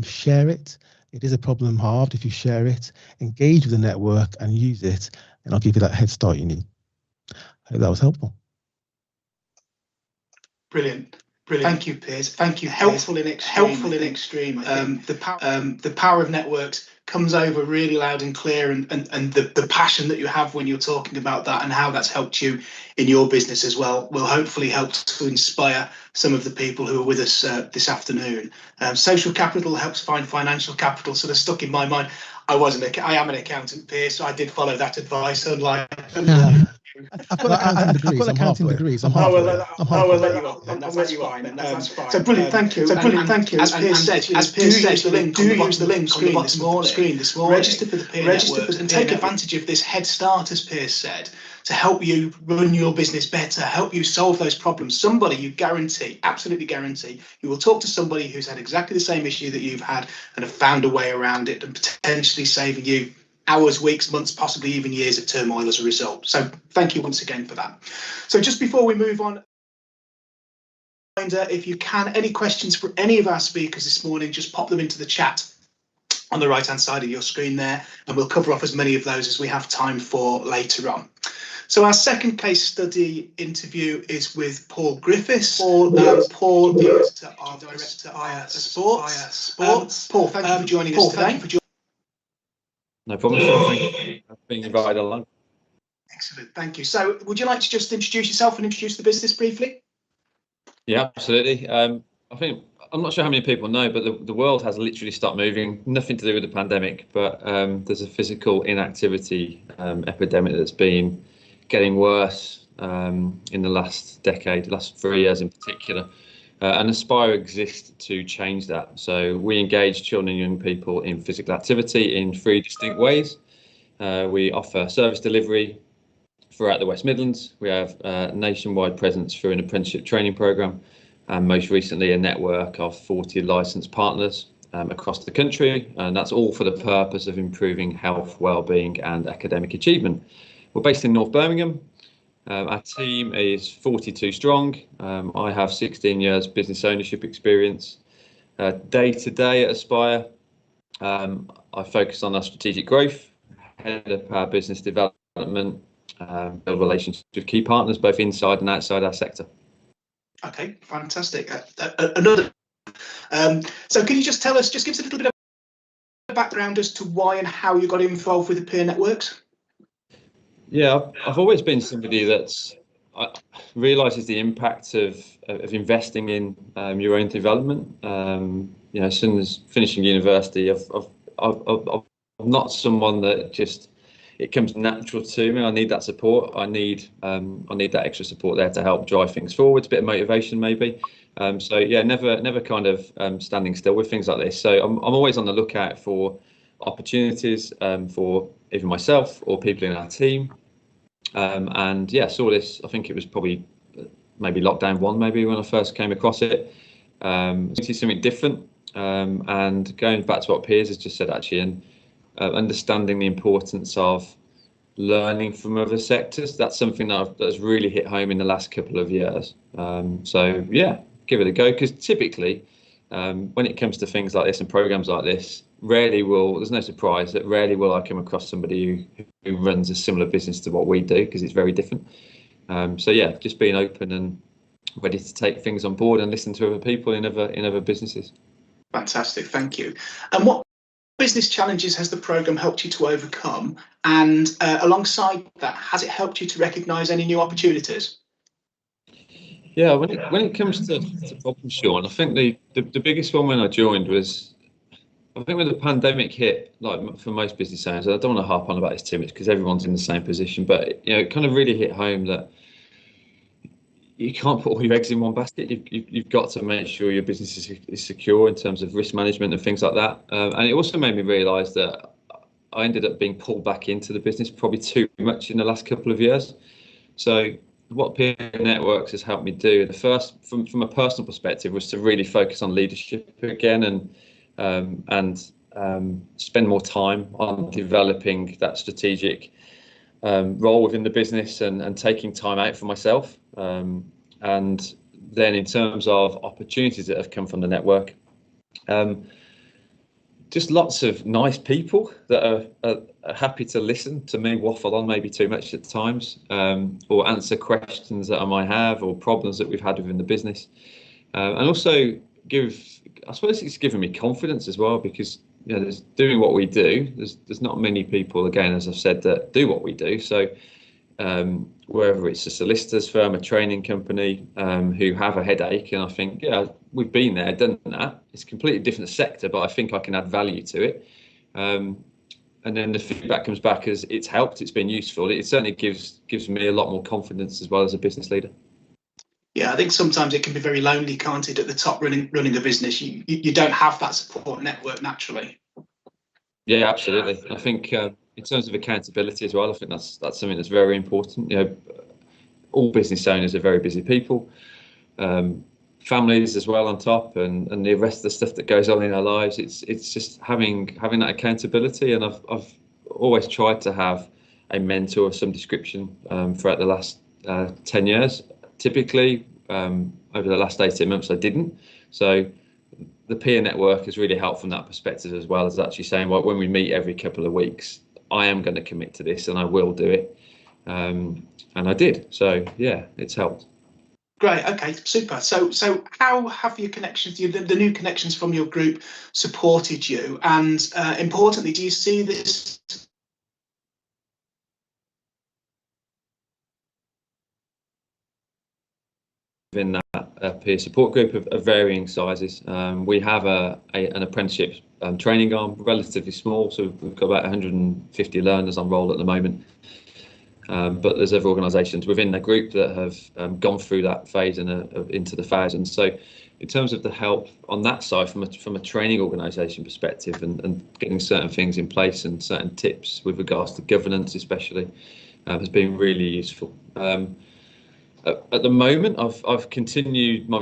Share it. It is a problem halved if you share it. Engage with the network and use it, and I'll give you that head start you need. I hope that was helpful. Brilliant. Thank you, Piers. Thank you. Helpful in extreme. The power of networks comes over really loud and clear, and the passion that you have when you're talking about that and how that's helped you in your business as well will hopefully help to inspire some of the people who are with us this afternoon. Social capital helps find financial capital, sort of stuck in my mind. I am an accountant, Piers, so I did follow that advice, unlike I've got accounting degrees. I'm halfway. I'm halfway. I will let you up. That's fine. That's fine. So brilliant. Thank you. Thank you. As Piers said, do use the link on the bottom of the screen this morning. Register for the Peer Network and take advantage of this head start, as Piers said, to help you run your business better, help you solve those problems. Somebody, you guarantee, absolutely guarantee, you will talk to somebody who's had exactly the same issue that you've had and have found a way around it and potentially saving you hours, weeks, months, possibly even years of turmoil as a result. So thank you once again for that. So just before we move on, if you can, any questions for any of our speakers this morning, just pop them into the chat on the right hand side of your screen there, and we'll cover off as many of those as we have time for later on. So our second case study interview is with Paul Griffiths. Paul is our director of sports. Paul, thank you for joining us today. No problem. Thank you for being invited along. Excellent, thank you. So would you like to just introduce yourself and introduce the business briefly? Yeah, absolutely. I think, I'm not sure how many people know, but the world has literally stopped moving. Nothing to do with the pandemic, but there's a physical inactivity epidemic that's been getting worse in the last decade, the last 3 years in particular. And Aspire exists to change that. So we engage children and young people in physical activity in 3 distinct ways. We offer service delivery throughout the West Midlands. We have a nationwide presence through an apprenticeship training programme, and most recently a network of 40 licensed partners across the country. And that's all for the purpose of improving health, wellbeing and academic achievement. We're based in North Birmingham. Our team is 42 strong. I have 16 years business ownership experience. Day to day at Aspire, I focus on our strategic growth, head up our business development, build relationships with key partners both inside and outside our sector. Okay, fantastic. So can you just tell us, just give us a little bit of background as to why and how you got involved with the peer networks? Yeah, I've always been somebody that's realises the impact of investing in your own development. You know, as soon as finishing university, I'm not someone that just it comes natural to me. I need that support. I need that extra support there to help drive things forward. A bit of motivation, maybe. So yeah, never kind of standing still with things like this. So I'm always on the lookout for opportunities for either myself or people in our team. And yeah, saw this. I think it was probably maybe lockdown 1, maybe when I first came across it. See something different. And going back to what Piers has just said, actually, and understanding the importance of learning from other sectors. That's something that's really hit home in the last couple of years. So yeah, give it a go, because typically when it comes to things like this and programs like this, there's no surprise that rarely will I come across somebody who runs a similar business to what we do, because it's very different. So yeah, just being open and ready to take things on board and listen to other people in other businesses. Fantastic, thank you. And what business challenges has the programme helped you to overcome? And alongside that, has it helped you to recognise any new opportunities? Yeah, when it comes to problems, Sean, I think the biggest one when I joined was, I think when the pandemic hit, like for most business owners, I don't want to harp on about this too much because everyone's in the same position, but you know, it kind of really hit home that you can't put all your eggs in one basket. You've got to make sure your business is secure in terms of risk management and things like that. And it also made me realise that I ended up being pulled back into the business probably too much in the last couple of years. So what Peer Networks has helped me do, the first from a personal perspective, was to really focus on leadership again and spend more time on developing that strategic role within the business and taking time out for myself. And then in terms of opportunities that have come from the network, just lots of nice people that are happy to listen to me waffle on maybe too much at times, or answer questions that I might have or problems that we've had within the business. And also I suppose it's given me confidence as well, because you know, there's doing what we do. There's not many people, again, as I've said, that do what we do. So whether it's a solicitor's firm, a training company, who have a headache, and I think, yeah, we've been there, done that. It's a completely different sector, but I think I can add value to it. and then the feedback comes back as it's helped, it's been useful. It certainly gives me a lot more confidence as well as a business leader. Yeah, I think sometimes it can be very lonely, can't it, at the top running a business? You don't have that support network naturally. Yeah, absolutely. I think in terms of accountability as well, I think that's something that's very important. All business owners are very busy people, families as well on top, and the rest of the stuff that goes on in our lives. It's just having that accountability, and I've always tried to have a mentor of some description throughout the last 10 years. Typically, over the last 18 months, I didn't. So the peer network has really helped from that perspective, as well as actually saying, well, when we meet every couple of weeks, I am going to commit to this and I will do it. And I did. So, yeah, it's helped. Great. OK, super. So how have your connections, the new connections from your group, supported you? And importantly, do you see this in that peer support group of varying sizes? We have an apprenticeship training arm, relatively small, so we've got about 150 learners on roll at the moment. But there's other organisations within the group that have gone through that phase and are into the thousands. So in terms of the help on that side, from a training organisation perspective, and getting certain things in place and certain tips with regards to governance especially, has been really useful. At the moment, I've continued my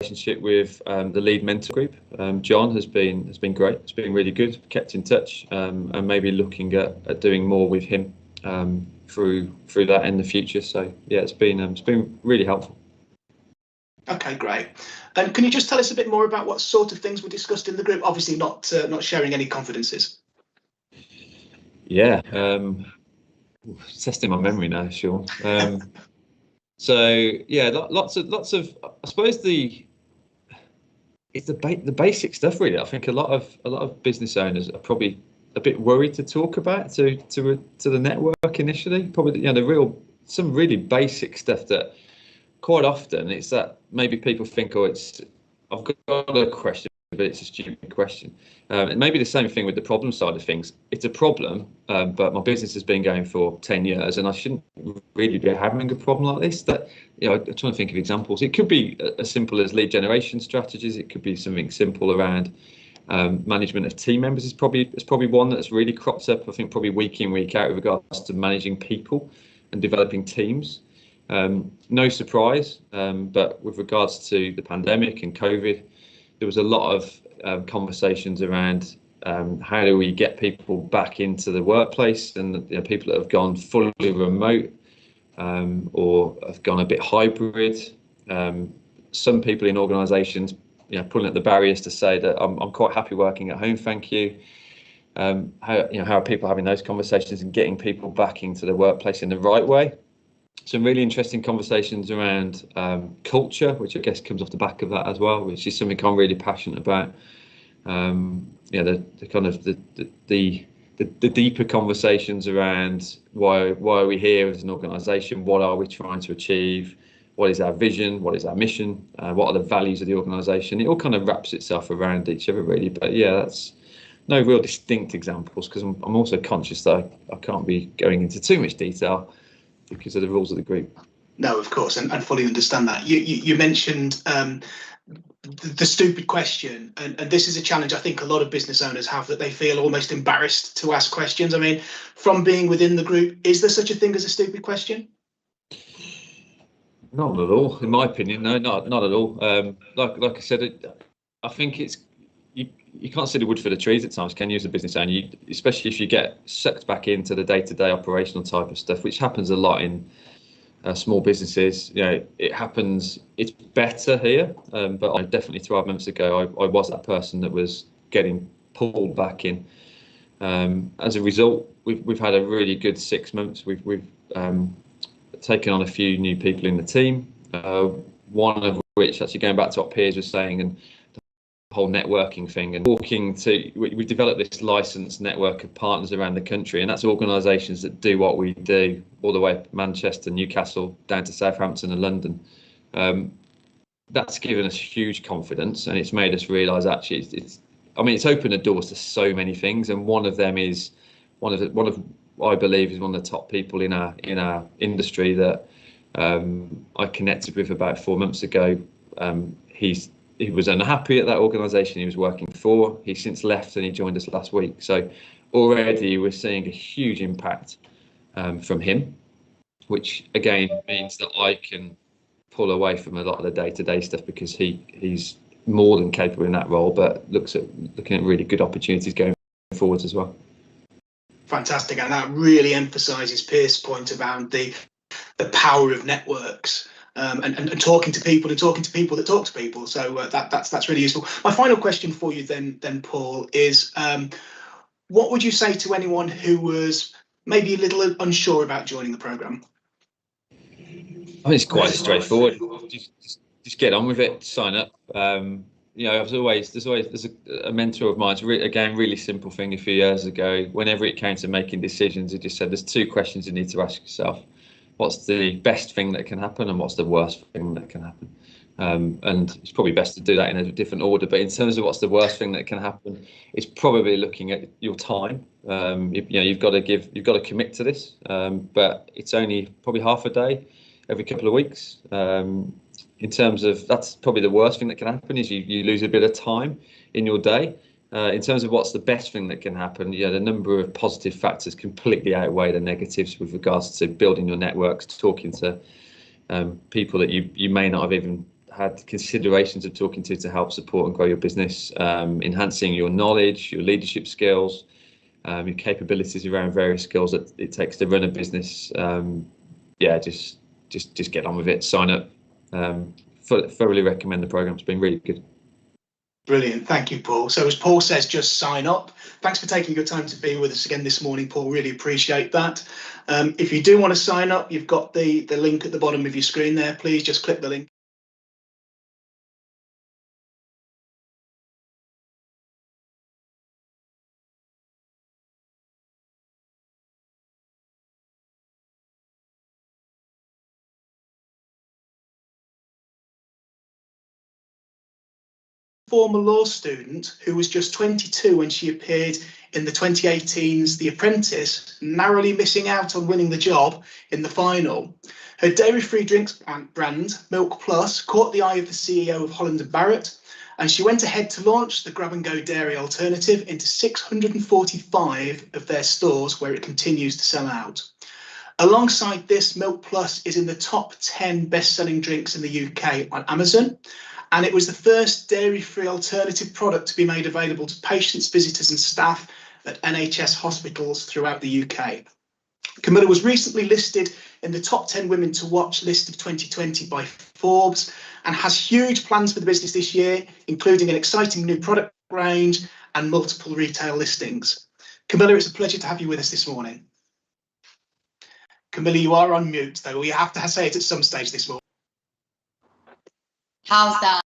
relationship with the lead mentor group. John has been great. It's been really good. Kept in touch, and maybe looking at doing more with him through that in the future. So yeah, it's been really helpful. Okay, great. And can you just tell us a bit more about what sort of things were discussed in the group? Obviously, not sharing any confidences. Yeah, testing my memory now, Sean. So yeah, lots of I suppose it's the basic stuff really. I think a lot of business owners are probably a bit worried to talk about to the network initially. Probably some really basic stuff that quite often it's that maybe people think, oh, I've got a question, but it's a stupid question. It may be the same thing with the problem side of things. It's a problem, but my business has been going for 10 years and I shouldn't really be having a problem like this. I'm trying to think of examples. It could be as simple as lead generation strategies. It could be something simple around management of team members. Is probably one that's really crops up, I think, probably week in, week out with regards to managing people and developing teams. No surprise, but with regards to the pandemic and COVID, there was a lot of conversations around how do we get people back into the workplace, and people that have gone fully remote or have gone a bit hybrid. Some people in organisations, pulling at the barriers to say that I'm quite happy working at home, thank you. How are people having those conversations and getting people back into the workplace in the right way? Some really interesting conversations around culture, which I guess comes off the back of that as well, which is something I'm really passionate about. The kind of the deeper conversations around why are we here as an organisation? What are we trying to achieve? What is our vision? What is our mission? What are the values of the organisation? It all kind of wraps itself around each other really. But yeah, that's no real distinct examples, because I'm also conscious that I can't be going into too much detail because of the rules of the group. No, of course, and fully understand that. You mentioned the stupid question, and this is a challenge I think a lot of business owners have, that they feel almost embarrassed to ask questions. I mean, from being within the group, is there such a thing as a stupid question? Not at all, in my opinion. No, not at all. Like I said, I think it's you can't see the wood for the trees at times, can you, as a business owner? Especially if you get sucked back into the day-to-day operational type of stuff, which happens a lot in small businesses. It happens. It's better here, but I definitely 12 months ago I was that person that was getting pulled back in. As a result, we've had a really good 6 months. We've taken on a few new people in the team. One of which, actually going back to what Piers was saying, and the whole networking thing, and we've developed this licensed network of partners around the country, and that's organisations that do what we do all the way up Manchester, Newcastle, down to Southampton and London. That's given us huge confidence, and it's made us realise actually it's opened the doors to so many things, and one of them is one of I believe is one of the top people in our industry that I connected with about 4 months ago. He was unhappy at that organisation he was working for. He's since left and he joined us last week. So already we're seeing a huge impact from him, which again means that I can pull away from a lot of the day-to-day stuff because he's more than capable in that role, but looking at really good opportunities going forwards as well. Fantastic, and that really emphasises Piers' point about the power of networks. And talking to people that talk to people. So that's really useful. My final question for you then Paul, is what would you say to anyone who was maybe a little unsure about joining the programme? I think it's quite straightforward. Just get on with it. Sign up. There's a mentor of mine. It's really simple thing a few years ago. Whenever it came to making decisions, it just said there's 2 questions you need to ask yourself. What's the best thing that can happen and what's the worst thing that can happen? And it's probably best to do that in a different order. But in terms of what's the worst thing that can happen, it's probably looking at your time. You've got to commit to this, but it's only probably half a day every couple of weeks. In terms of, that's probably the worst thing that can happen is you lose a bit of time in your day. In terms of what's the best thing that can happen, the number of positive factors completely outweigh the negatives with regards to building your networks, talking to people that you may not have even had considerations of talking to help support and grow your business, enhancing your knowledge, your leadership skills, your capabilities around various skills that it takes to run a business. Just get on with it, sign up. Thoroughly recommend the program. It's been really good. Brilliant, thank you, Paul. So as Paul says, just sign up. Thanks for taking your time to be with us again this morning, Paul. Really appreciate that. If you do want to sign up, you've got the link at the bottom of your screen there. Please just click the link. Former law student who was just 22 when she appeared in the 2018's The Apprentice, narrowly missing out on winning the job in the final. Her dairy-free drinks brand, Milk Plus, caught the eye of the CEO of Holland & Barrett, and she went ahead to launch the grab-and-go dairy alternative into 645 of their stores, where it continues to sell out. Alongside this, Milk Plus is in the top 10 best-selling drinks in the UK on Amazon, and it was the first dairy-free alternative product to be made available to patients, visitors and staff at NHS hospitals throughout the UK. Camilla was recently listed in the top 10 women to watch list of 2020 by Forbes and has huge plans for the business this year, including an exciting new product range and multiple retail listings. Camilla, it's a pleasure to have you with us this morning. Camilla, you are on mute, though. We have to say it at some stage this morning. How's that?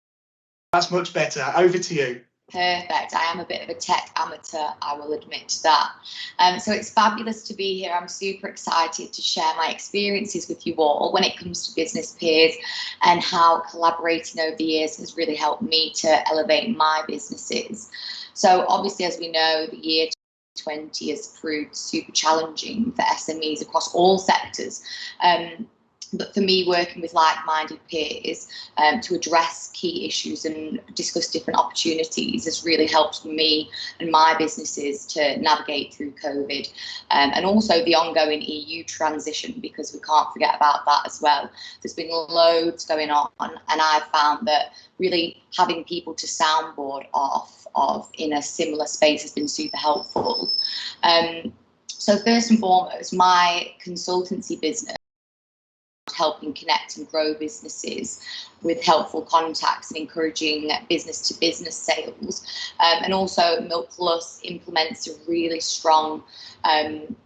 That's much better. Over to you. Perfect. I am a bit of a tech amateur, I will admit that. So it's fabulous to be here. I'm super excited to share my experiences with you all when it comes to business, Piers, and how collaborating over the years has really helped me to elevate my businesses. So obviously, as we know, the year 2020 has proved super challenging for SMEs across all sectors. But for me, working with like-minded peers to address key issues and discuss different opportunities has really helped me and my businesses to navigate through COVID, and also the ongoing EU transition, because we can't forget about that as well. There's been loads going on, and I've found that really having people to soundboard off of in a similar space has been super helpful. So first and foremost, my consultancy business, helping connect and grow businesses with helpful contacts and encouraging business-to-business sales. And also Milk Plus implements a really strong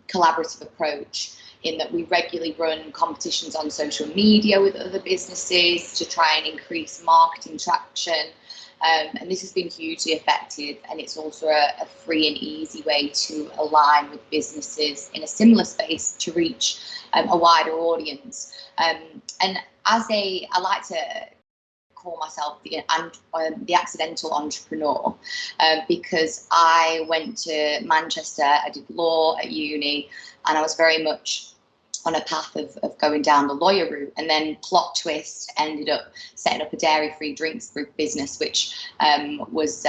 collaborative approach in that we regularly run competitions on social media with other businesses to try and increase marketing traction. And this has been hugely effective, and it's also a free and easy way to align with businesses in a similar space to reach a wider audience. And I like to call myself the accidental entrepreneur because I went to Manchester, I did law at uni, and I was very much on a path of going down the lawyer route, and then plot twist ended up setting up a dairy-free drinks group business, which was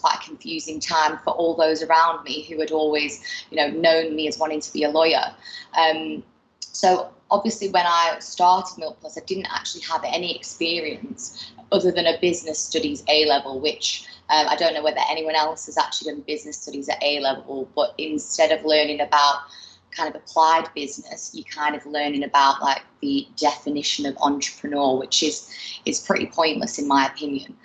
quite a confusing time for all those around me who had always, known me as wanting to be a lawyer. So obviously when I started Milk Plus, I didn't actually have any experience other than a business studies A-level, which I don't know whether anyone else has actually done business studies at A-level, but instead of learning about kind of applied business, you're kind of learning about like the definition of entrepreneur, which is pretty pointless in my opinion.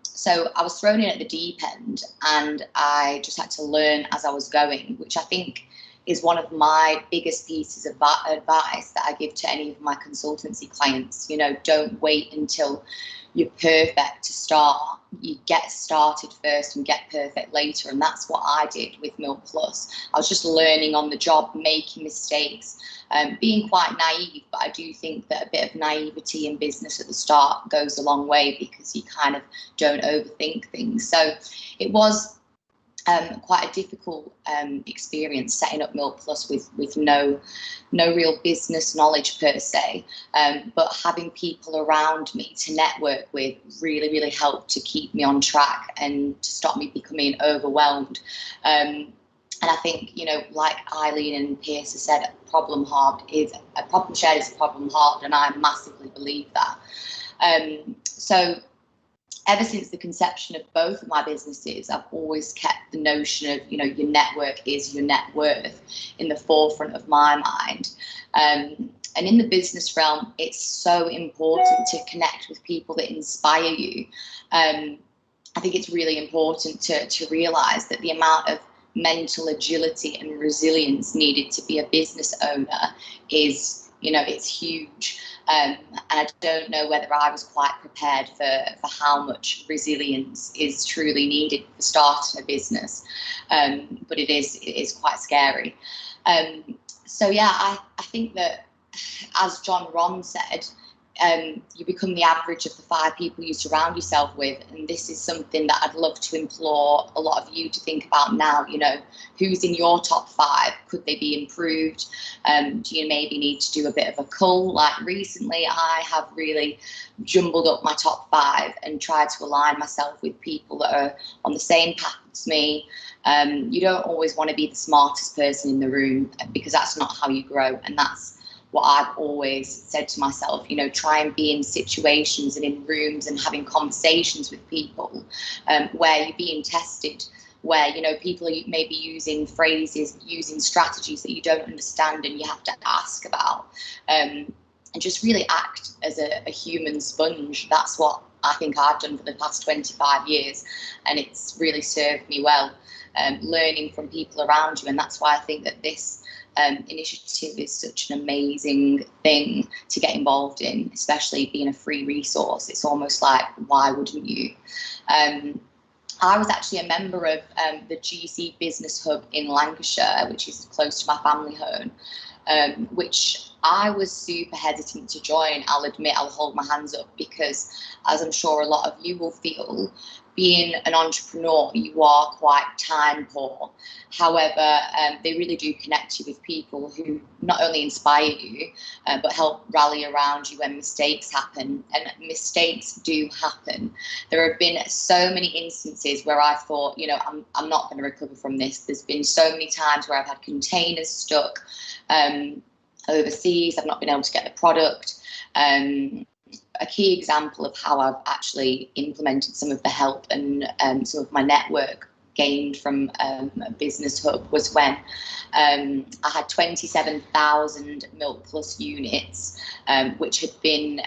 So I was thrown in at the deep end, and I just had to learn as I was going, which I think is one of my biggest pieces of advice that I give to any of my consultancy clients. Don't wait until you're perfect to start. You get started first and get perfect later, and that's what I did with Milk Plus. I was just learning on the job, making mistakes, being quite naive, but I do think that a bit of naivety in business at the start goes a long way because you kind of don't overthink things. So it was quite a difficult experience setting up Milk Plus with no real business knowledge per se, but having people around me to network with really helped to keep me on track and to stop me becoming overwhelmed. And I think, like Eileen and Piers have said, a problem shared is a problem halved, and I massively believe that. So ever since the conception of both of my businesses, I've always kept the notion of, your network is your net worth in the forefront of my mind. And in the business realm, it's so important to connect with people that inspire you. I think it's really important to realise that the amount of mental agility and resilience needed to be a business owner is, it's huge. And I don't know whether I was quite prepared for how much resilience is truly needed for starting a business. But it is quite scary. So yeah, I think that, as John Ron said, you become the average of the 5 people you surround yourself with, and this is something that I'd love to implore a lot of you to think about now. Who's in your top 5? Could they be improved? Do you maybe need to do a bit of a cull? Like recently, I have really jumbled up my top 5 and tried to align myself with people that are on the same path as me. You don't always want to be the smartest person in the room, because that's not how you grow, and that's what I've always said to myself. Try and be in situations and in rooms and having conversations with people where you're being tested, where people are maybe using phrases, using strategies that you don't understand and you have to ask about, and just really act as a human sponge. That's what I think I've done for the past 25 years, and it's really served me well, learning from people around you. And that's why I think that this initiative is such an amazing thing to get involved in, especially being a free resource. It's almost like, why wouldn't you? I was actually a member of the GC Business Hub in Lancashire, which is close to my family home, which I was super hesitant to join. I'll admit, I'll hold my hands up, because as I'm sure a lot of you will feel, being an entrepreneur, you are quite time poor. However, they really do connect you with people who not only inspire you, but help rally around you when mistakes happen. And mistakes do happen. There have been so many instances where I've thought, I'm not going to recover from this. There's been so many times where I've had containers stuck overseas. I've not been able to get the product. A key example of how I've actually implemented some of the help and some of my network gained from a business hub was when I had 27,000 Milk Plus units, which had been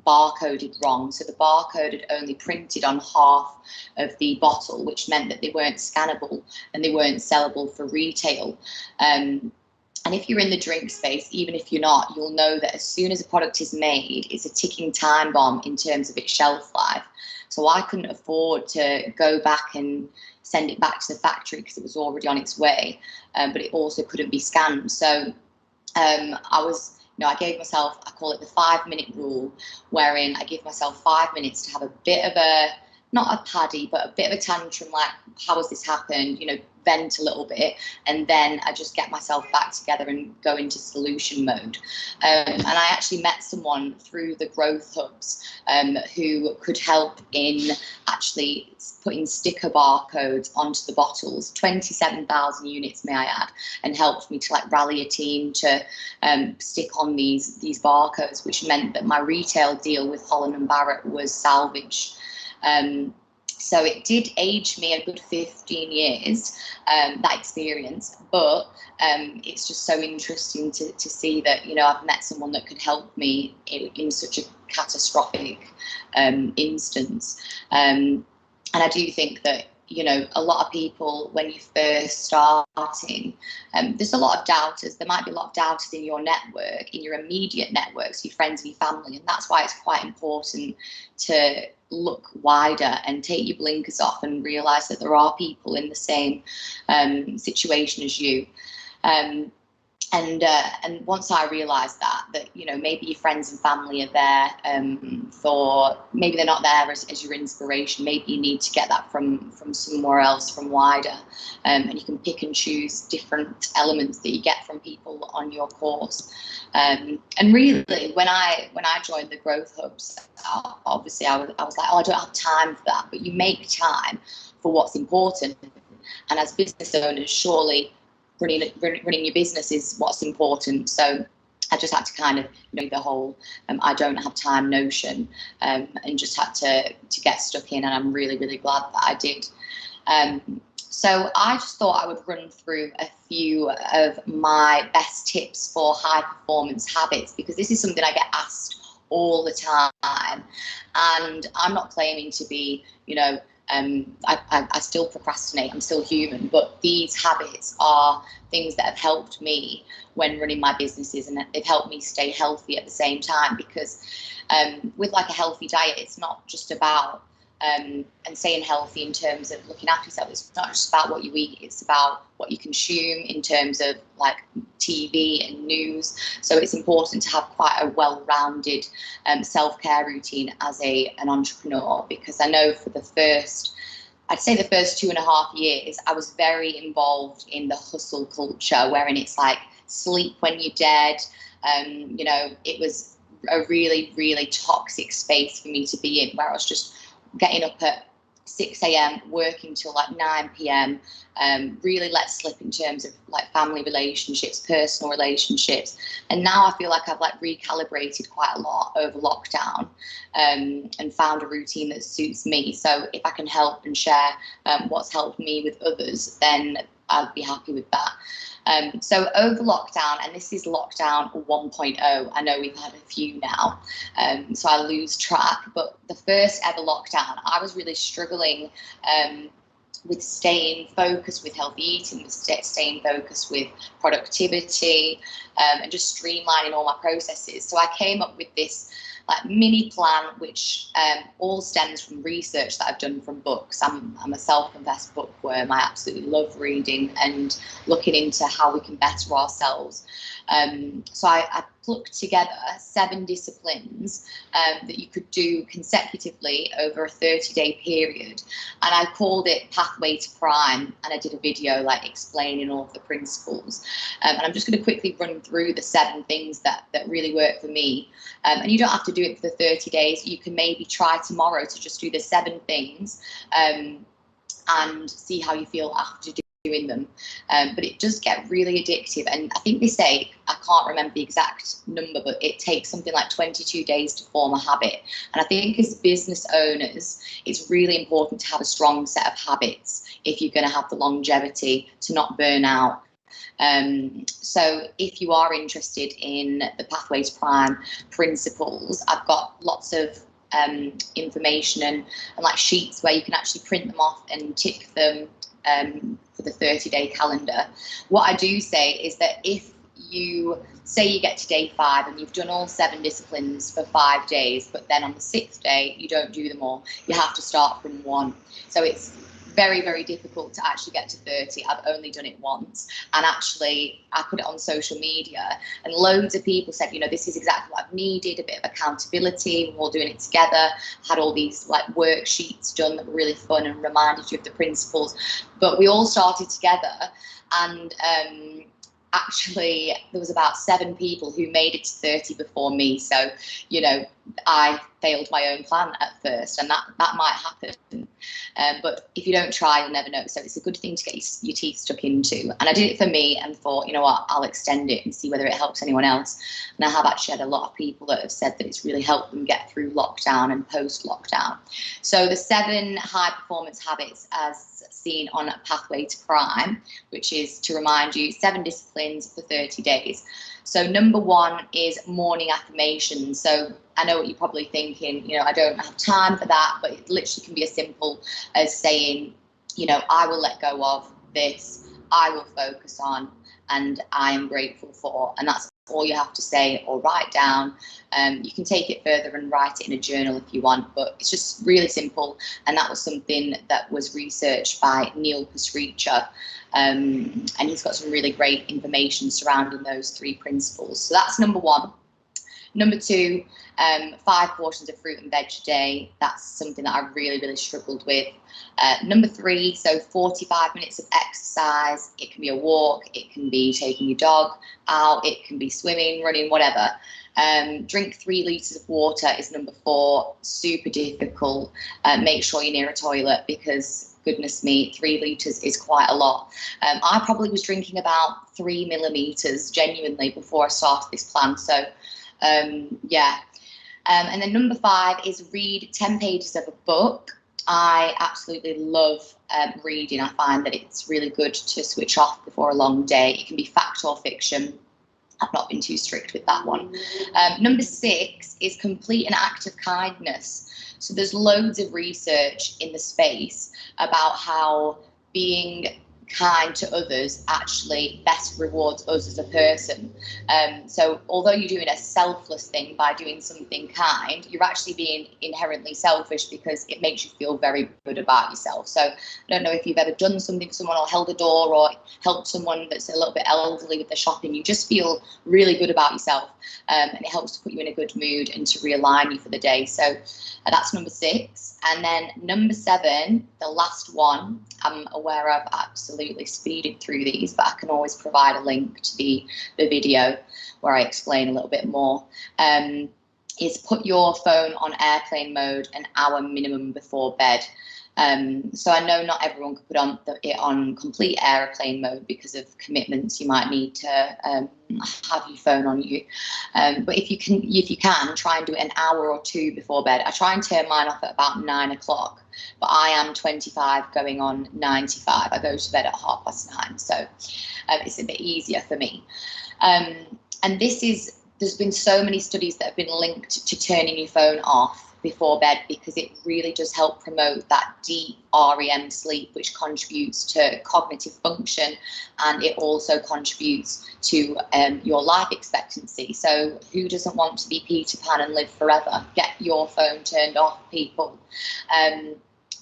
barcoded wrong. So the barcode had only printed on half of the bottle, which meant that they weren't scannable and they weren't sellable for retail. And if you're in the drink space, even if you're not, you'll know that as soon as a product is made, it's a ticking time bomb in terms of its shelf life. So I couldn't afford to go back and send it back to the factory because it was already on its way, but it also couldn't be scanned. So I was I gave myself, I call it the 5-minute rule, wherein I give myself 5 minutes to have a bit of a, not a paddy, but a bit of a tantrum, like, how has this happened? Vent a little bit, and then I just get myself back together and go into solution mode. And I actually met someone through the growth hubs who could help in actually putting sticker barcodes onto the bottles, 27,000 units, may I add, and helped me to rally a team to stick on these barcodes, which meant that my retail deal with Holland & Barrett was salvaged. So it did age me a good 15 years, that experience, but it's just so interesting to see that, I've met someone that could help me in such a catastrophic instance. And I do think that, a lot of people, when you're first starting, there's a lot of doubters. There might be a lot of doubters in your network, in your immediate networks, your friends and your family. And that's why it's quite important to look wider and take your blinkers off and realise that there are people in the same situation as you. And once I realised that maybe your friends and family are there for, maybe they're not there as your inspiration. Maybe you need to get that from somewhere else, from wider, and you can pick and choose different elements that you get from people on your course. And really, when I joined the growth hubs, obviously I was like, oh, I don't have time for that. But you make time for what's important. And as business owners, surely running your business is what's important. So I just had to kind of the whole I don't have time notion, and just had to get stuck in, and I'm really, really glad that I did. So I just thought I would run through a few of my best tips for high performance habits, because this is something I get asked all the time, and I'm not claiming to be I still procrastinate, I'm still human, but these habits are things that have helped me when running my businesses, and they've helped me stay healthy at the same time, because with a healthy diet, it's not just about and staying healthy in terms of looking after yourself. It's not just about what you eat, it's about what you consume in terms of TV and news. So it's important to have quite a well-rounded self-care routine as an entrepreneur, because I know for the first 2.5 years, I was very involved in the hustle culture, wherein it's sleep when you're dead. It was a really, really toxic space for me to be in, where I was just getting up at 6 a.m, working till 9 p.m, really let slip in terms of family relationships, personal relationships. And now I feel like I've recalibrated quite a lot over lockdown, and found a routine that suits me. So if I can help and share what's helped me with others, then I'd be happy with that. So over lockdown, and this is lockdown 1.0, I know we've had a few now, so I lose track, but the first ever lockdown, I was really struggling with staying focused with healthy eating, with staying focused with productivity, and just streamlining all my processes. So I came up with this mini plan, which all stems from research that I've done from books. I'm a self-confessed bookworm. I absolutely love reading and looking into how we can better ourselves. So I plucked together 7 disciplines that you could do consecutively over a 30-day period, and I called it Pathway to Prime, and I did a video explaining all of the principles, and I'm just going to quickly run through the 7 things that really work for me, and you don't have to do it for the 30 days. You can maybe try tomorrow to just do the 7 things and see how you feel after doing them, but it does get really addictive. And I think they say, I can't remember the exact number, but it takes something like 22 days to form a habit. And I think as business owners, it's really important to have a strong set of habits if you're going to have the longevity to not burn out. So if you are interested in the Pathway to Prime principles, I've got lots of information and sheets where you can actually print them off and tick them for the 30-day calendar. What I do say is that if you say you get to day 5 and you've done all 7 disciplines for 5 days, but then on the 6th day you don't do them all, you have to start from 1. So it's very, very difficult to actually get to 30. I've only done it once, and actually I put it on social media, and loads of people said, you know, this is exactly what I've needed, a bit of accountability, we're all doing it together. Had all these like worksheets done that were really fun and reminded you of the principles. But we all started together, and actually there was about 7 people who made it to 30 before me. So, you know, I failed my own plan at first, and that might happen. But if you don't try, you'll never know. So it's a good thing to get your teeth stuck into. And I did it for me and thought, you know what, I'll extend it and see whether it helps anyone else. And I have actually had a lot of people that have said that it's really helped them get through lockdown and post-lockdown. So the 7 high performance habits as seen on Pathway to Prime, which is, to remind you, 7 disciplines for 30 days. So number 1 is morning affirmations. So I know what you're probably thinking, you know, I don't have time for that, but it literally can be as simple as saying, you know, I will let go of this, I will focus on, and I am grateful for. And that's all you have to say or write down. You can take it further and write it in a journal if you want, but it's just really simple. And that was something that was researched by Neil Pasricha. And he's got some really great information surrounding those 3 principles. So that's number 1. Number 2, 5 portions of fruit and veg a day. That's something that I really, really struggled with. Number 3, so 45 minutes of exercise. It can be a walk, it can be taking your dog out, it can be swimming, running, whatever. Drink 3 litres of water is number 4. Super difficult. Make sure you're near a toilet, because goodness me, 3 litres is quite a lot. I probably was drinking about 3 millimetres genuinely before I started this plan. So yeah. And then number 5 is read 10 pages of a book. I absolutely love reading. I find that it's really good to switch off before a long day. It can be fact or fiction. I've not been too strict with that one. Number 6 is complete an act of kindness. So there's loads of research in the space about how being kind to others actually best rewards us as a person. So although you're doing a selfless thing by doing something kind, you're actually being inherently selfish, because it makes you feel very good about yourself. So I don't know if you've ever done something for someone, or held a door, or helped someone that's a little bit elderly with their shopping. You just feel really good about yourself, and it helps to put you in a good mood and to realign you for the day. So that's number 6. And then number 7, the last one, I'm aware I've absolutely speeded through these, but I can always provide a link to the video where I explain a little bit more, is put your phone on airplane mode an hour minimum before bed. So I know not everyone can put it on complete airplane mode because of commitments. You might need to have your phone on you, but if you can try and do it an hour or 2 before bed. I try and turn mine off at about 9 o'clock, but I am 25 going on 95. I go to bed at 9:30, so it's a bit easier for me. And there's been so many studies that have been linked to turning your phone off before bed, because it really does help promote that deep REM sleep, which contributes to cognitive function, and it also contributes to your life expectancy. So who doesn't want to be Peter Pan and live forever? Get your phone turned off, people.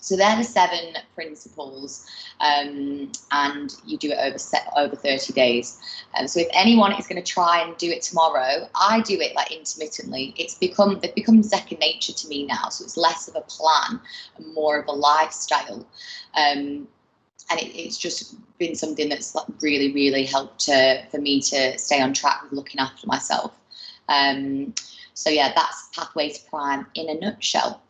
So they're the 7 principles, and you do it over 30 days. So if anyone is going to try and do it tomorrow, I do it like intermittently. They've become second nature to me now. So it's less of a plan and more of a lifestyle. And it's just been something that's like really, really helped for me to stay on track with looking after myself. So yeah, that's Pathway to Prime in a nutshell.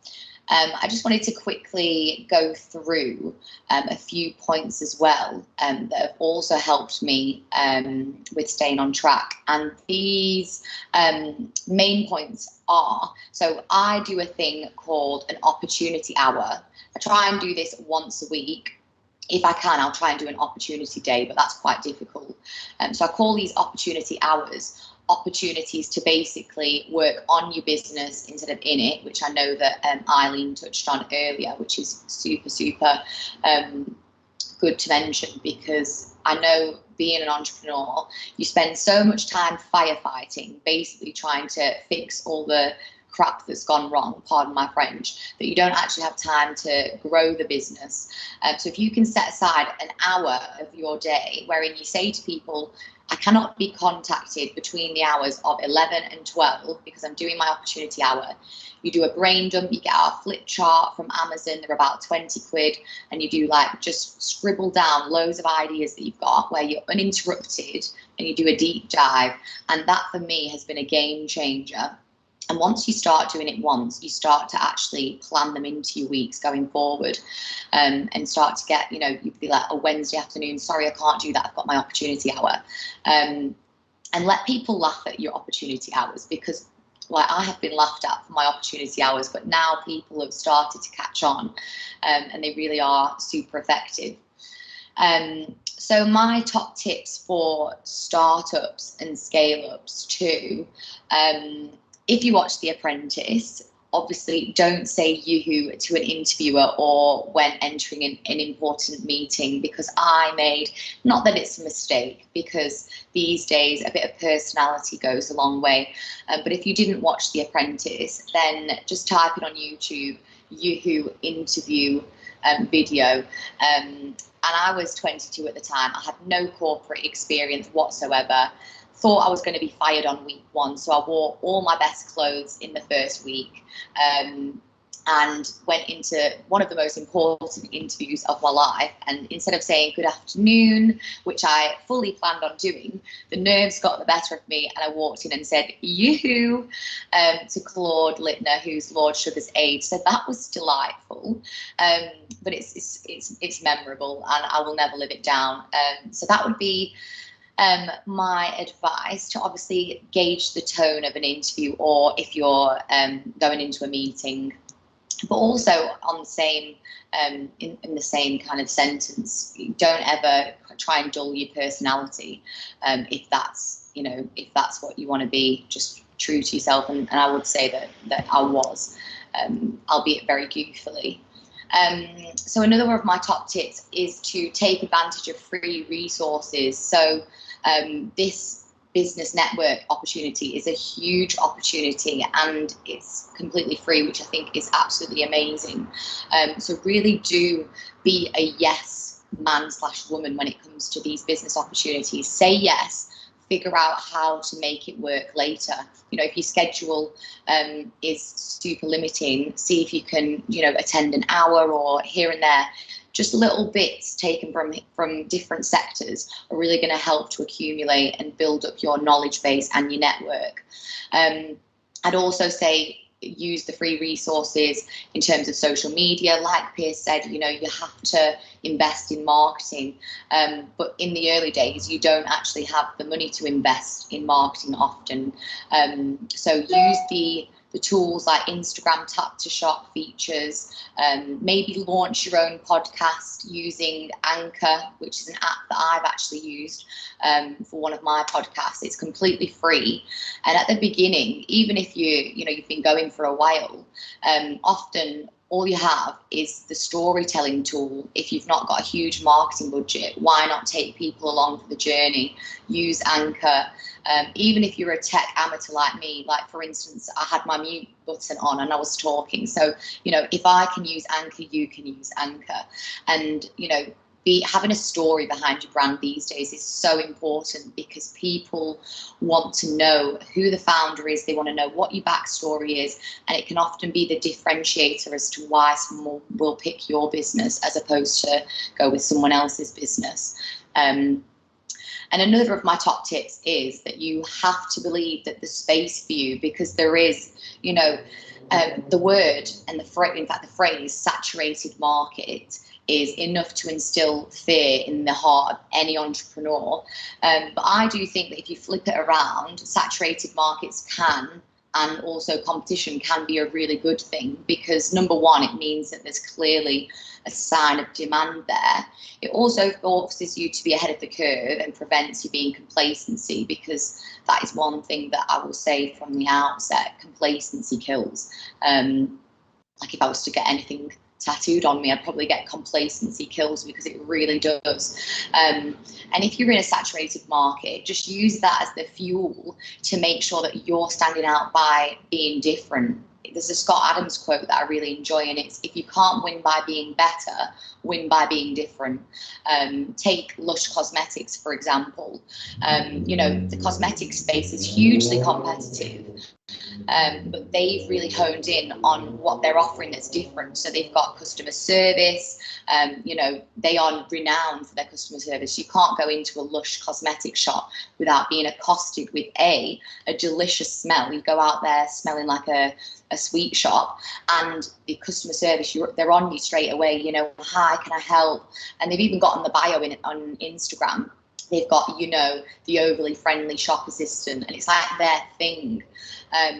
I just wanted to quickly go through a few points as well that have also helped me with staying on track. And these main points are, so I do a thing called an opportunity hour. I try and do this once a week. If I can, I'll try and do an opportunity day, but that's quite difficult. So I call these opportunity hours opportunities to basically work on your business instead of in it, which I know that Eileen touched on earlier, which is super good to mention, because I know being an entrepreneur, you spend so much time firefighting, basically trying to fix all the crap that's gone wrong, pardon my French, that you don't actually have time to grow the business. So if you can set aside an hour of your day wherein you say to people, I cannot be contacted between the hours of 11 and 12 because I'm doing my opportunity hour. You do a brain dump, you get out a flip chart from Amazon, they're about 20 quid, and you do like just scribble down loads of ideas that you've got where you're uninterrupted, and you do a deep dive. And that for me has been a game changer. And once you start doing it once, you start to actually plan them into your weeks going forward, and start to get, you'd be like, a Wednesday afternoon, sorry, I can't do that, I've got my opportunity hour. And let people laugh at your opportunity hours, because I have been laughed at for my opportunity hours, but now people have started to catch on, and they really are super effective. So my top tips for startups and scale-ups too, if you watch The Apprentice, obviously don't say yoo-hoo to an interviewer or when entering an important meeting, because I made, not that it's a mistake, because these days a bit of personality goes a long way, but if you didn't watch The Apprentice, then just type it on YouTube, yoo-hoo interview video. And I was 22 at the time. I had no corporate experience whatsoever. Thought I was going to be fired on week 1, so I wore all my best clothes in the first week, and went into one of the most important interviews of my life. And instead of saying good afternoon, which I fully planned on doing, the nerves got the better of me, and I walked in and said yoo-hoo to Claude Littner, who's Lord Sugar's aide. So that was delightful, but it's memorable, and I will never live it down. So that would be my advice, to obviously gauge the tone of an interview, or if you're going into a meeting. But also on the same, in the same kind of sentence, don't ever try and dull your personality. If that's what you want to be, just true to yourself. And I would say that I was, albeit very goofily. So another one of my top tips is to take advantage of free resources. So this business network opportunity is a huge opportunity, and it's completely free, which I think is absolutely amazing. So really do be a yes man / woman when it comes to these business opportunities. Say yes, figure out how to make it work later. If your schedule is super limiting, see if you can, attend an hour or here and there. Just little bits taken from different sectors are really going to help to accumulate and build up your knowledge base and your network. I'd also say use the free resources in terms of social media. Like Piers said, you have to invest in marketing, but in the early days you don't actually have the money to invest in marketing often. So use the tools like Instagram tap to shop features. Maybe launch your own podcast using Anchor, which is an app that I've actually used for one of my podcasts. It's completely free, and at the beginning, even if you've been going for a while, often all you have is the storytelling tool. If you've not got a huge marketing budget, why not take people along for the journey? Use Anchor. Even if you're a tech amateur like me, like for instance, I had my mute button on and I was talking. So, if I can use Anchor, you can use Anchor. And, having a story behind your brand these days is so important, because people want to know who the founder is. They want to know what your backstory is, and it can often be the differentiator as to why someone will pick your business as opposed to go with someone else's business. And another of my top tips is that you have to believe that there's space for you, because there is, the word and the phrase saturated market is enough to instill fear in the heart of any entrepreneur. But I do think that if you flip it around, saturated markets and also competition can be a really good thing, because number one, it means that there's clearly a sign of demand there. It also forces you to be ahead of the curve and prevents you being complacency, because that is one thing that I will say from the outset: complacency kills. Like if I was to get anything tattooed on me, I'd probably get complacency kills, because it really does. And if you're in a saturated market, just use that as the fuel to make sure that you're standing out by being different. There's a Scott Adams quote that I really enjoy, and it's, if you can't win by being better, win by being different. Take Lush Cosmetics, for example. The cosmetic space is hugely competitive. But they've really honed in on what they're offering that's different. So they've got customer service. They are renowned for their customer service. You can't go into a Lush cosmetic shop without being accosted with a delicious smell. You go out there smelling like a sweet shop, and the customer service, they're on you straight away. Hi, can I help? And they've even got on the bio on Instagram, they've got, the overly friendly shop assistant, and it's like their thing.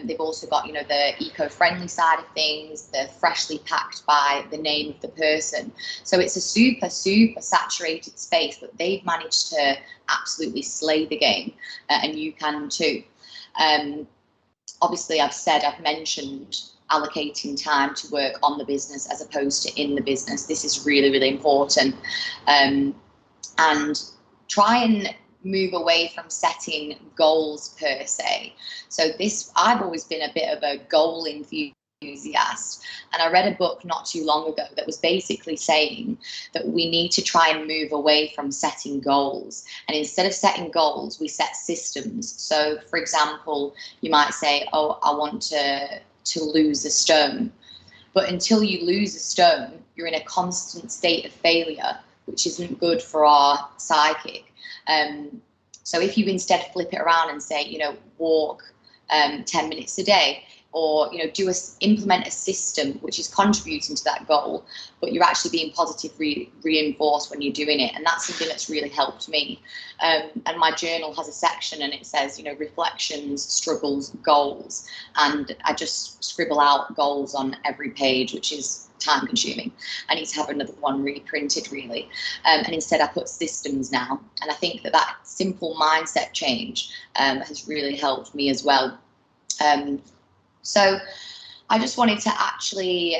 They've also got, the eco-friendly side of things, the freshly packed by the name of the person. So it's a super, super saturated space, but they've managed to absolutely slay the game, and you can too. Obviously, I've mentioned allocating time to work on the business as opposed to in the business. This is really, really important. And try and move away from setting goals per se. So I've always been a bit of a goal enthusiast, and I read a book not too long ago that was basically saying that we need to try and move away from setting goals, and instead of setting goals, we set systems. So for example, you might say, oh, I want to lose a stone, but until you lose a stone, you're in a constant state of failure, which isn't good for our psychic. So if you instead flip it around and say, walk 10 minutes a day, or implement a system which is contributing to that goal, but you're actually being positively reinforced when you're doing it, and that's something that's really helped me. And my journal has a section, and it says, reflections, struggles, goals, and I just scribble out goals on every page, which is time consuming. I need to have another one reprinted, really. And instead I put systems now, and I think that simple mindset change has really helped me as well. So I just wanted to actually,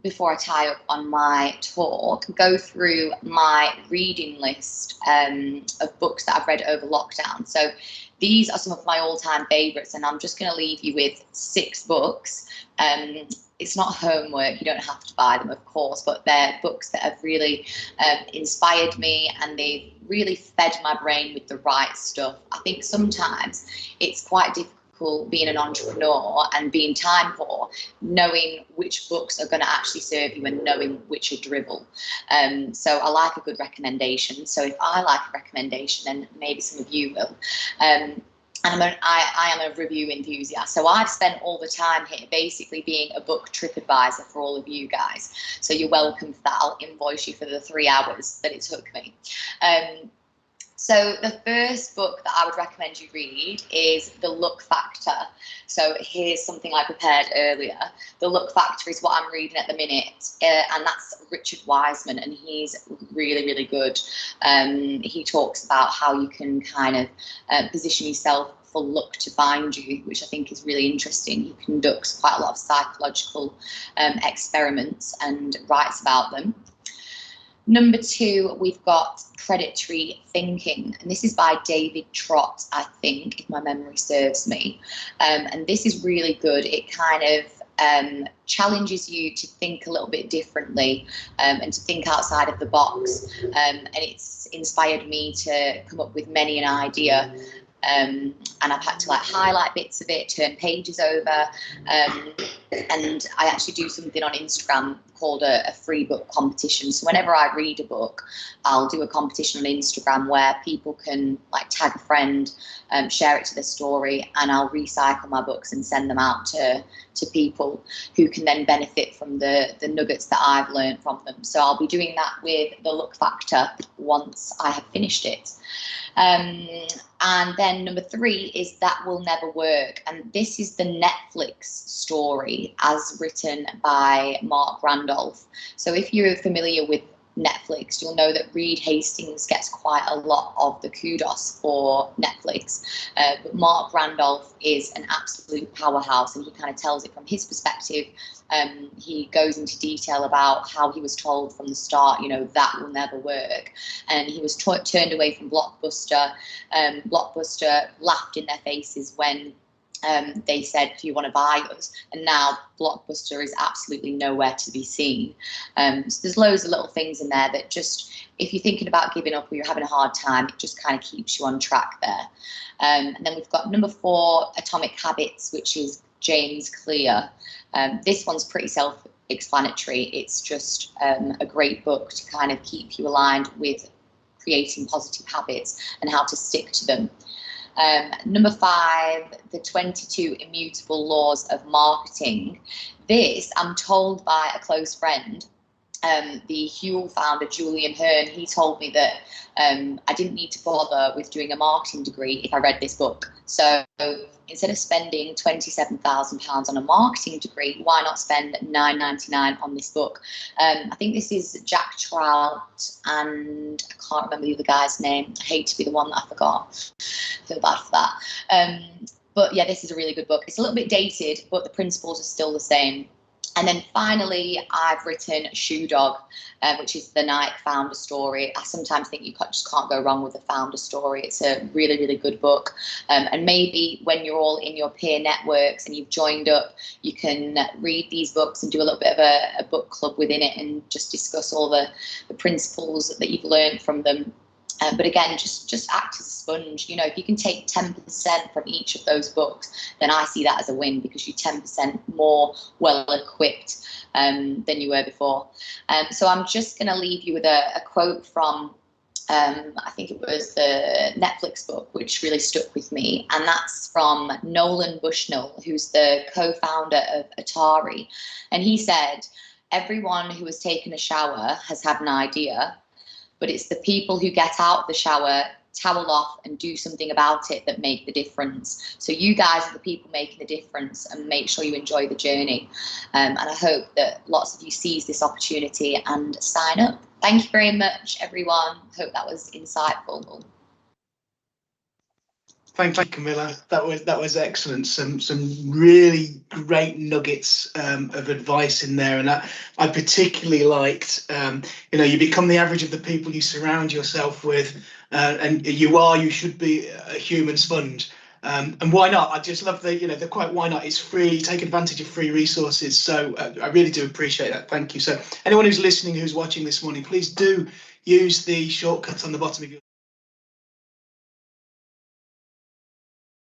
before I tie up on my talk, go through my reading list of books that I've read over lockdown. So these are some of my all-time favourites, and I'm just going to leave you with 6 books. It's not homework, you don't have to buy them, of course, but they're books that have really inspired me, and they've really fed my brain with the right stuff. I think sometimes it's quite difficult being an entrepreneur and being time poor, knowing which books are going to actually serve you and knowing which are dribble. So I like a good recommendation. So if I like a recommendation, then maybe some of you will. And I am a review enthusiast, so I've spent all the time here basically being a book trip advisor for all of you guys. So you're welcome for that. I'll invoice you for the 3 hours that it took me. So the first book that I would recommend you read is The Look Factor. So here's something I prepared earlier. The Look Factor is what I'm reading at the minute, and that's Richard Wiseman, and he's really, really good. He talks about how you can kind of position yourself for luck to find you, which I think is really interesting. He conducts quite a lot of psychological experiments and writes about them. Number 2, we've got Predatory Thinking, and this is by David Trott, I think, if my memory serves me. And this is really good. It kind of challenges you to think a little bit differently and to think outside of the box. And it's inspired me to come up with many an idea. And I've had to highlight bits of it, turn pages over, and I actually do something on Instagram called a free book competition. So whenever I read a book, I'll do a competition on Instagram where people can tag a friend, share it to their story, and I'll recycle my books and send them out to people who can then benefit from the nuggets that I've learned from them. So I'll be doing that with The Look Factor once I have finished it. And then number 3 is That Will Never Work, and this is the Netflix story as written by Mark Randolph. So if you're familiar with Netflix, you'll know that Reed Hastings gets quite a lot of the kudos for Netflix. But Mark Randolph is an absolute powerhouse, and he kind of tells it from his perspective. He goes into detail about how he was told from the start, you know, that will never work. And he was turned away from Blockbuster. Blockbuster laughed in their faces when they said, do you want to buy us? And now Blockbuster is absolutely nowhere to be seen. So there's loads of little things in there that just, if you're thinking about giving up or you're having a hard time, it just kind of keeps you on track there. And then we've got number 4, Atomic Habits, which is James Clear. This one's pretty self-explanatory. It's just a great book to kind of keep you aligned with creating positive habits and how to stick to them. Number 5, the 22 Immutable Laws of Marketing. This, I'm told by a close friend, the Huel founder, Julian Hearn, he told me that I didn't need to bother with doing a marketing degree if I read this book. So instead of spending £27,000 on a marketing degree, why not spend $9.99 on this book? I think this is Jack Trout, and I can't remember the other guy's name. I hate to be the one that I forgot. I feel bad for that. But yeah, this is a really good book. It's a little bit dated, but the principles are still the same. And then finally, I've written Shoe Dog, which is the Nike founder story. I sometimes think you just can't go wrong with the founder story. It's a really, really good book. And maybe when you're all in your peer networks and you've joined up, you can read these books and do a little bit of a book club within it and just discuss all the principles that you've learned from them. But again, just act as a sponge. You know, if you can take 10% from each of those books, then I see that as a win, because you're 10% more well equipped than you were before. So I'm just going to leave you with a quote from, I think it was the Netflix book, which really stuck with me. And that's from Nolan Bushnell, who's the co-founder of Atari. And he said, everyone who has taken a shower has had an idea, but it's the people who get out of the shower, towel off, and do something about it that make the difference. So you guys are the people making the difference, and make sure you enjoy the journey. And I hope that lots of you seize this opportunity and sign up. Thank you very much, everyone. Hope that was insightful. Thank you, Camilla. That was excellent. Some really great nuggets of advice in there, and I particularly liked. You know, you become the average of the people you surround yourself with, and you should be a human sponge. And why not? I just love the quote. Why not? It's free. Take advantage of free resources. So I really do appreciate that. Thank you. So anyone who's listening, who's watching this morning, please do use the shortcuts on the bottom of your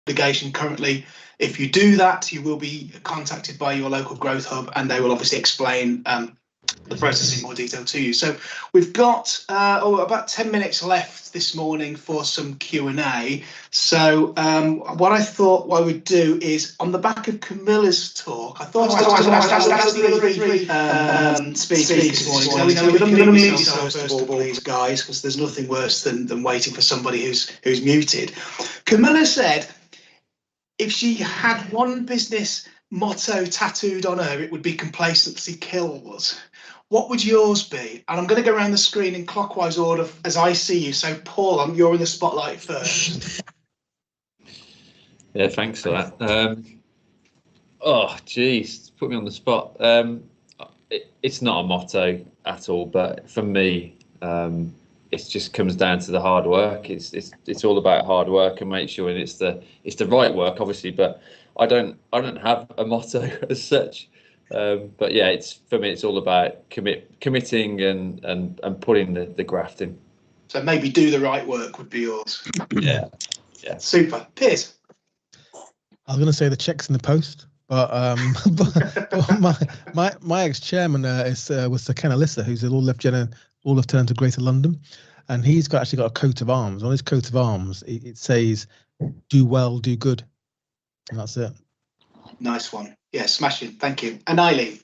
application currently. If you do that, you will be contacted by your local growth hub, and they will obviously explain the process in more detail to you. So we've got about 10 minutes left this morning for some Q&A. So what I thought I would do is, on the back of Camilla's talk, I thought I was ask the other three speakers this morning. So we're going to mute yourselves first of all, please, guys, because there's nothing worse than waiting for somebody who's muted. Camilla said if she had one business motto tattooed on her, it would be complacency kills. What would yours be? And I'm going to go around the screen in clockwise order as I see you. So, Paul, you're in the spotlight first. Yeah, thanks for that. Oh, geez, put me on the spot. It's not a motto at all, but for me, it just comes down to the hard work. It's all about hard work, and make sure it's the right work, obviously. But I don't have a motto as such. But yeah, for me, it's all about committing and putting the graft in. So maybe do the right work would be yours. Yeah. Super. Piers. I was going to say the checks in the post, but my ex-chairman was Sir Ken Alissa, who's an all Lieutenant of Greater London, and he's actually got a coat of arms. On his coat of arms, it says, "Do well, do good," and that's it. Nice one. Yeah, smashing. Thank you. And Eileen.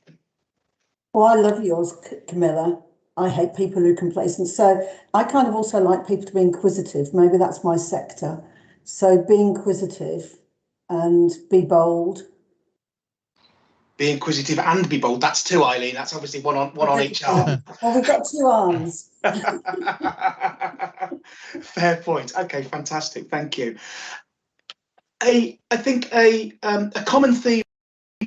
Well, I love yours, Camilla. I hate people who are complacent. So I kind of also like people to be inquisitive. Maybe that's my sector. So be inquisitive and be bold. be inquisitive and be bold. That's two, Eileen. That's obviously one on each arm. Well, we've got two arms. Fair point. Okay, fantastic. Thank you. I think a common theme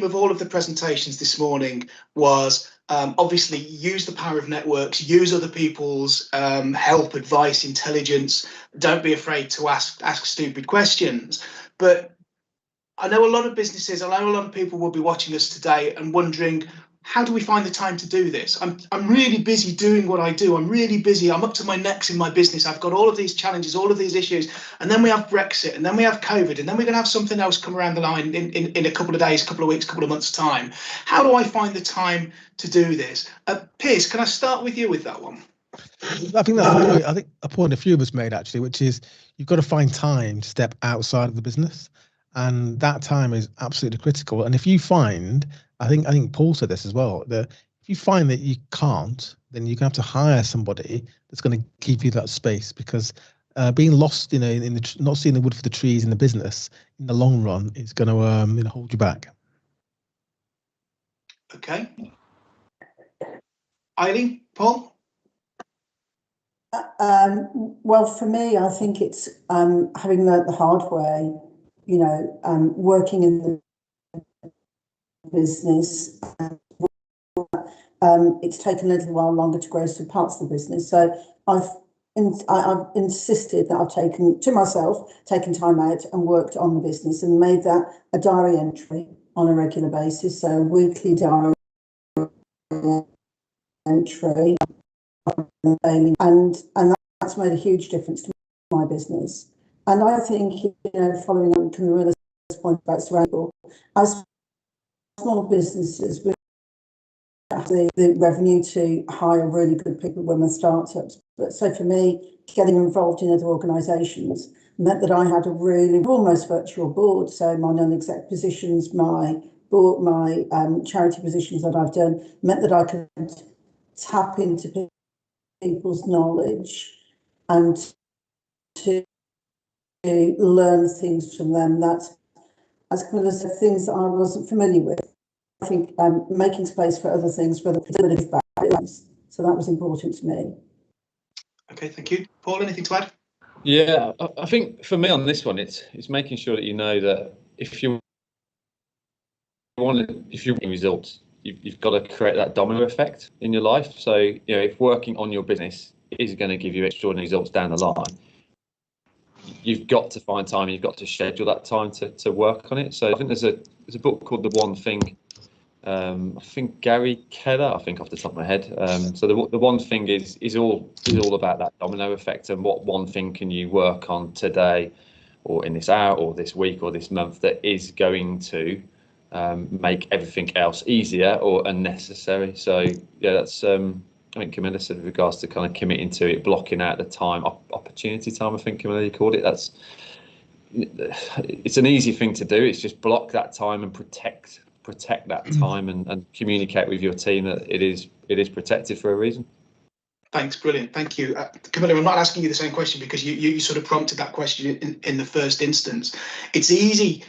of all of the presentations this morning was obviously use the power of networks, use other people's help, advice, intelligence. Don't be afraid to ask stupid questions. But I know a lot of businesses, I know a lot of people will be watching us today and wondering, how do we find the time to do this? I'm really busy doing what I do. I'm really busy. I'm up to my necks in my business. I've got all of these challenges, all of these issues. And then we have Brexit, and then we have COVID, and then we're going to have something else come around the line in a couple of days, couple of weeks, couple of months' time. How do I find the time to do this? Piers, can I start with you with that one? I think that's a point a few of us made, actually, which is you've got to find time to step outside of the business. And that time is absolutely critical. And if you find, I think Paul said this as well, that if you find that you can't, then you're going to have to hire somebody that's going to give you that space, because being lost, in not seeing the wood for the trees in the business in the long run is going to hold you back. Okay. Eileen, Paul? Well, for me, I think it's having learnt the hard way, working in the business. It's taken a little while longer to grow some parts of the business. So I've insisted that I've taken time out and worked on the business and made that a diary entry on a regular basis. So weekly diary entry, and that's made a huge difference to my business. And I think, following on Camilla's point about surrounding, as small businesses, we have the revenue to hire really good people when we're startups. But so for me, getting involved in other organisations meant that I had a really almost virtual board. So my non-exec positions, my board, my charity positions that I've done meant that I could tap into people's knowledge and to learn things from them that, as well as the things that I wasn't familiar with. I think making space for other things, for the backgrounds. So that was important to me. Okay, thank you. Paul, anything to add? Yeah, I think for me on this one, it's making sure that you know that if you're getting results, you've got to create that domino effect in your life. So, if working on your business is going to give you extraordinary results down the line, you've got to find time, you've got to schedule that time to work on it. So I think there's a book called The One Thing. I think Gary Keller, off the top of my head. So the one thing is all about that domino effect, and what one thing can you work on today, or in this hour, or this week, or this month, that is going to make everything else easier or unnecessary. So yeah, that's I think Camilla said with regards to kind of committing to it, blocking out the time, opportunity time, I think Camilla, you called it. It's an easy thing to do. It's just block that time and protect that time and communicate with your team that it is protected for a reason. Thanks, brilliant, thank you. Camilla, I'm not asking you the same question because you sort of prompted that question in the first instance. It's easy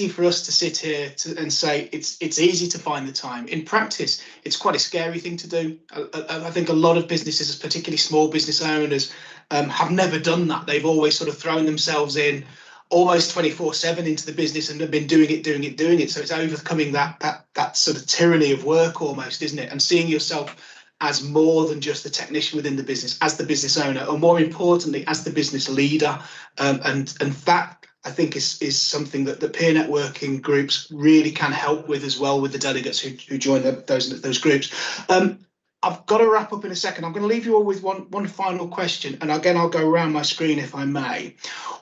for us to sit here and say it's easy to find the time. In practice, it's quite a scary thing to do. I think a lot of businesses, particularly small business owners, have never done that. They've always sort of thrown themselves in almost 24/7 into the business and have been doing it. So it's overcoming that sort of tyranny of work almost, isn't it? And seeing yourself as more than just the technician within the business, as the business owner, and more importantly, as the business leader. And that, I think, is something that the peer networking groups really can help with as well, with the delegates who join those groups. I've got to wrap up in a second. I'm going to leave you all with one final question. And again, I'll go around my screen if I may.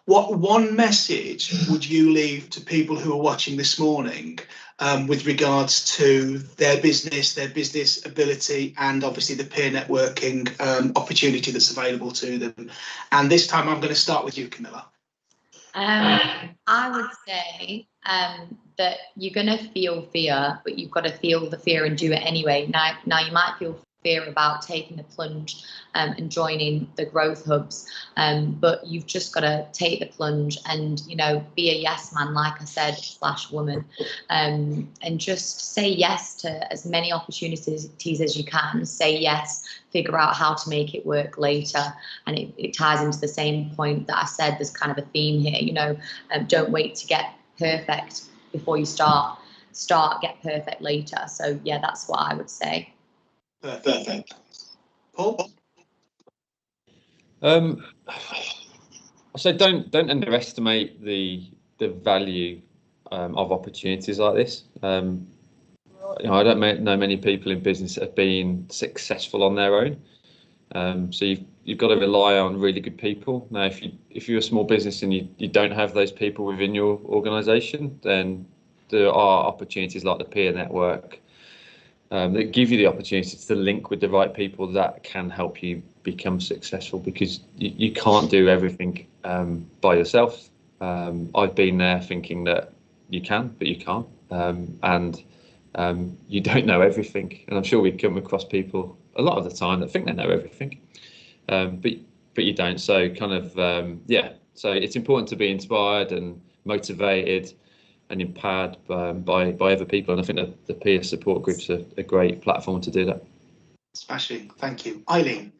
What one message would you leave to people who are watching this morning with regards to their business ability, and obviously the peer networking opportunity that's available to them? And this time I'm going to start with you, Camilla. I would say that you're going to feel fear, but you've got to feel the fear and do it anyway. Now you might feel fear about taking the plunge and joining the growth hubs. But you've just got to take the plunge and, you know, be a yes man, like I said, / woman, and just say yes to as many opportunities as you can. Say yes, figure out how to make it work later. And it ties into the same point that I said. There's kind of a theme here, you know, don't wait to get perfect before you start, get perfect later. So yeah, that's what I would say. Perfect. Paul? I say don't underestimate the value of opportunities like this. You know, I don't know many people in business that have been successful on their own. So you've got to rely on really good people. Now, if you're a small business and you don't have those people within your organisation, then there are opportunities like the peer network that give you the opportunity to link with the right people that can help you become successful, because you can't do everything by yourself. I've been there thinking that you can, but you can't, and you don't know everything. And I'm sure we come across people a lot of the time that think they know everything, but you don't. So kind of so it's important to be inspired and motivated and empowered by other people, and I think that the peer support groups are a great platform to do that. Smashing, thank you. Eileen?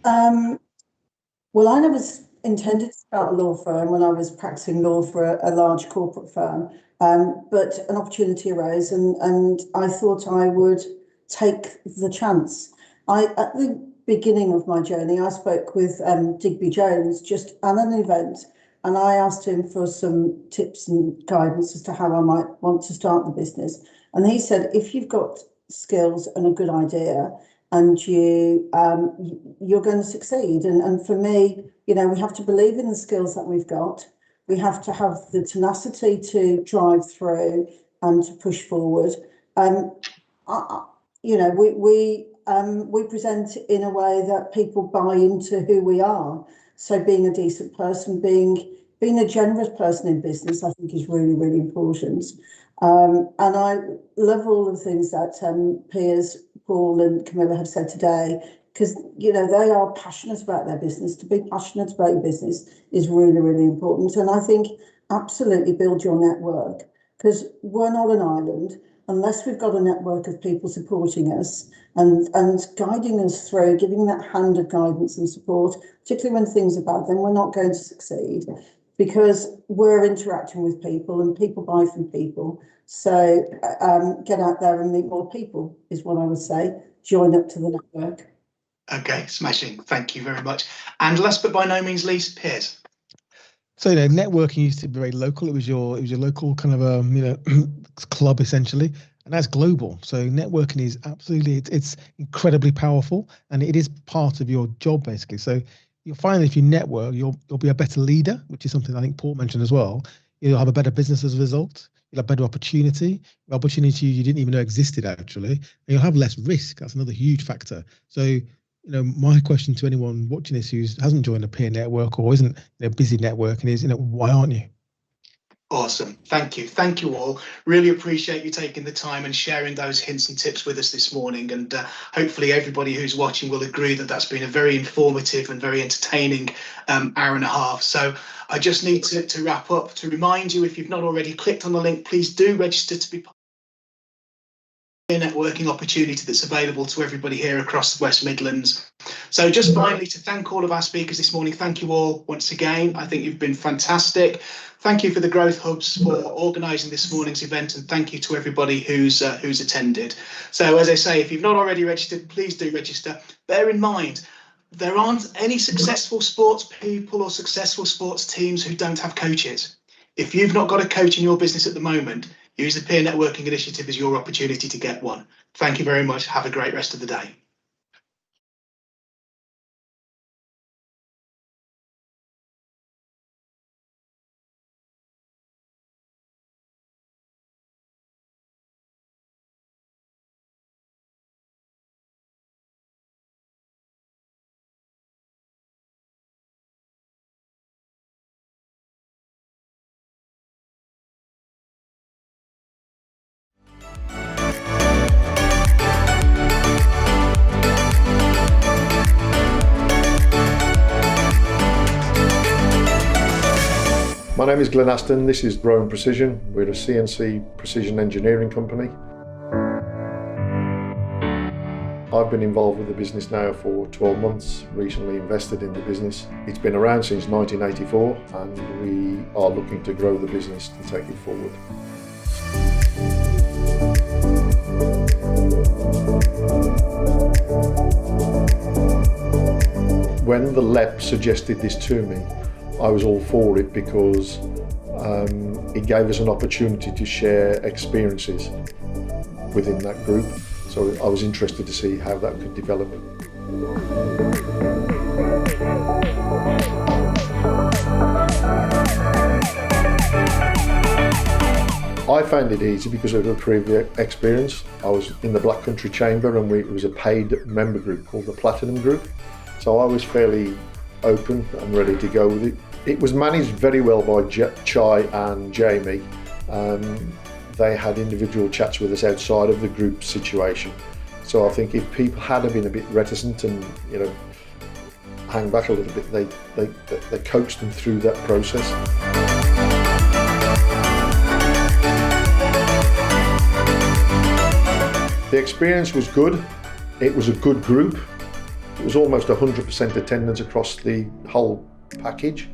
Well, I never intended to start a law firm when I was practicing law for a large corporate firm, but an opportunity arose, and I thought I would take the chance. At the beginning of my journey, I spoke with Digby Jones just at an event, and I asked him for some tips and guidance as to how I might want to start the business. And he said, if you've got skills and a good idea, and you're going to succeed. And for me, you know, we have to believe in the skills that we've got. We have to have the tenacity to drive through and to push forward. You know, we present in a way that people buy into who we are. So being a decent person, being a generous person in business, I think is really, really important. And I love all the things that Piers, Paul and Camilla have said today, because, you know, they are passionate about their business. To be passionate about your business is really, really important. And I think absolutely build your network, because we're not an island unless we've got a network of people supporting us and guiding us through, giving that hand of guidance and support, particularly when things are bad, then we're not going to succeed, because we're interacting with people and people buy from people. So get out there and meet more people is what I would say. Join up to the network. Okay, smashing. Thank you very much. And last but by no means least, Piers. So, you know, networking used to be very local. It was your local kind of club essentially, and that's global. So networking is absolutely, it's incredibly powerful, and it is part of your job basically. So you'll find that if you network, you'll be a better leader, which is something I think Paul mentioned as well. You'll have a better business as a result. You'll have better opportunity you didn't even know existed actually, and you'll have less risk. That's another huge factor. So, you know, my question to anyone watching this who hasn't joined a peer network or isn't busy networking is, you know, why aren't you? Awesome. Thank you. Thank you all. Really appreciate you taking the time and sharing those hints and tips with us this morning. And hopefully everybody who's watching will agree that that's been a very informative and very entertaining hour and a half. So I just need to wrap up to remind you, if you've not already clicked on the link, please do register to be part of the networking opportunity that's available to everybody here across the West Midlands. So just finally, to thank all of our speakers this morning, thank you all once again. I think you've been fantastic. Thank you for the Growth Hubs for organising this morning's event, and thank you to everybody who's attended. So as I say, if you've not already registered, please do register. Bear in mind, there aren't any successful sports people or successful sports teams who don't have coaches. If you've not got a coach in your business at the moment, use the Peer Networking Initiative as your opportunity to get one. Thank you very much. Have a great rest of the day. My name is Glenn Aston. This is Rowan Precision. We're a CNC precision engineering company. I've been involved with the business now for 12 months, recently invested in the business. It's been around since 1984 and we are looking to grow the business to take it forward. When the LEP suggested this to me, I was all for it because it gave us an opportunity to share experiences within that group. So I was interested to see how that could develop. I found it easy because of a previous experience. I was in the Black Country Chamber and it was a paid member group called the Platinum Group. So I was fairly open and ready to go with it. It was managed very well by Chai and Jamie. They had individual chats with us outside of the group situation. So I think if people had been a bit reticent and hang back a little bit, they coached them through that process. The experience was good. It was a good group. It was almost 100% attendance across the whole package,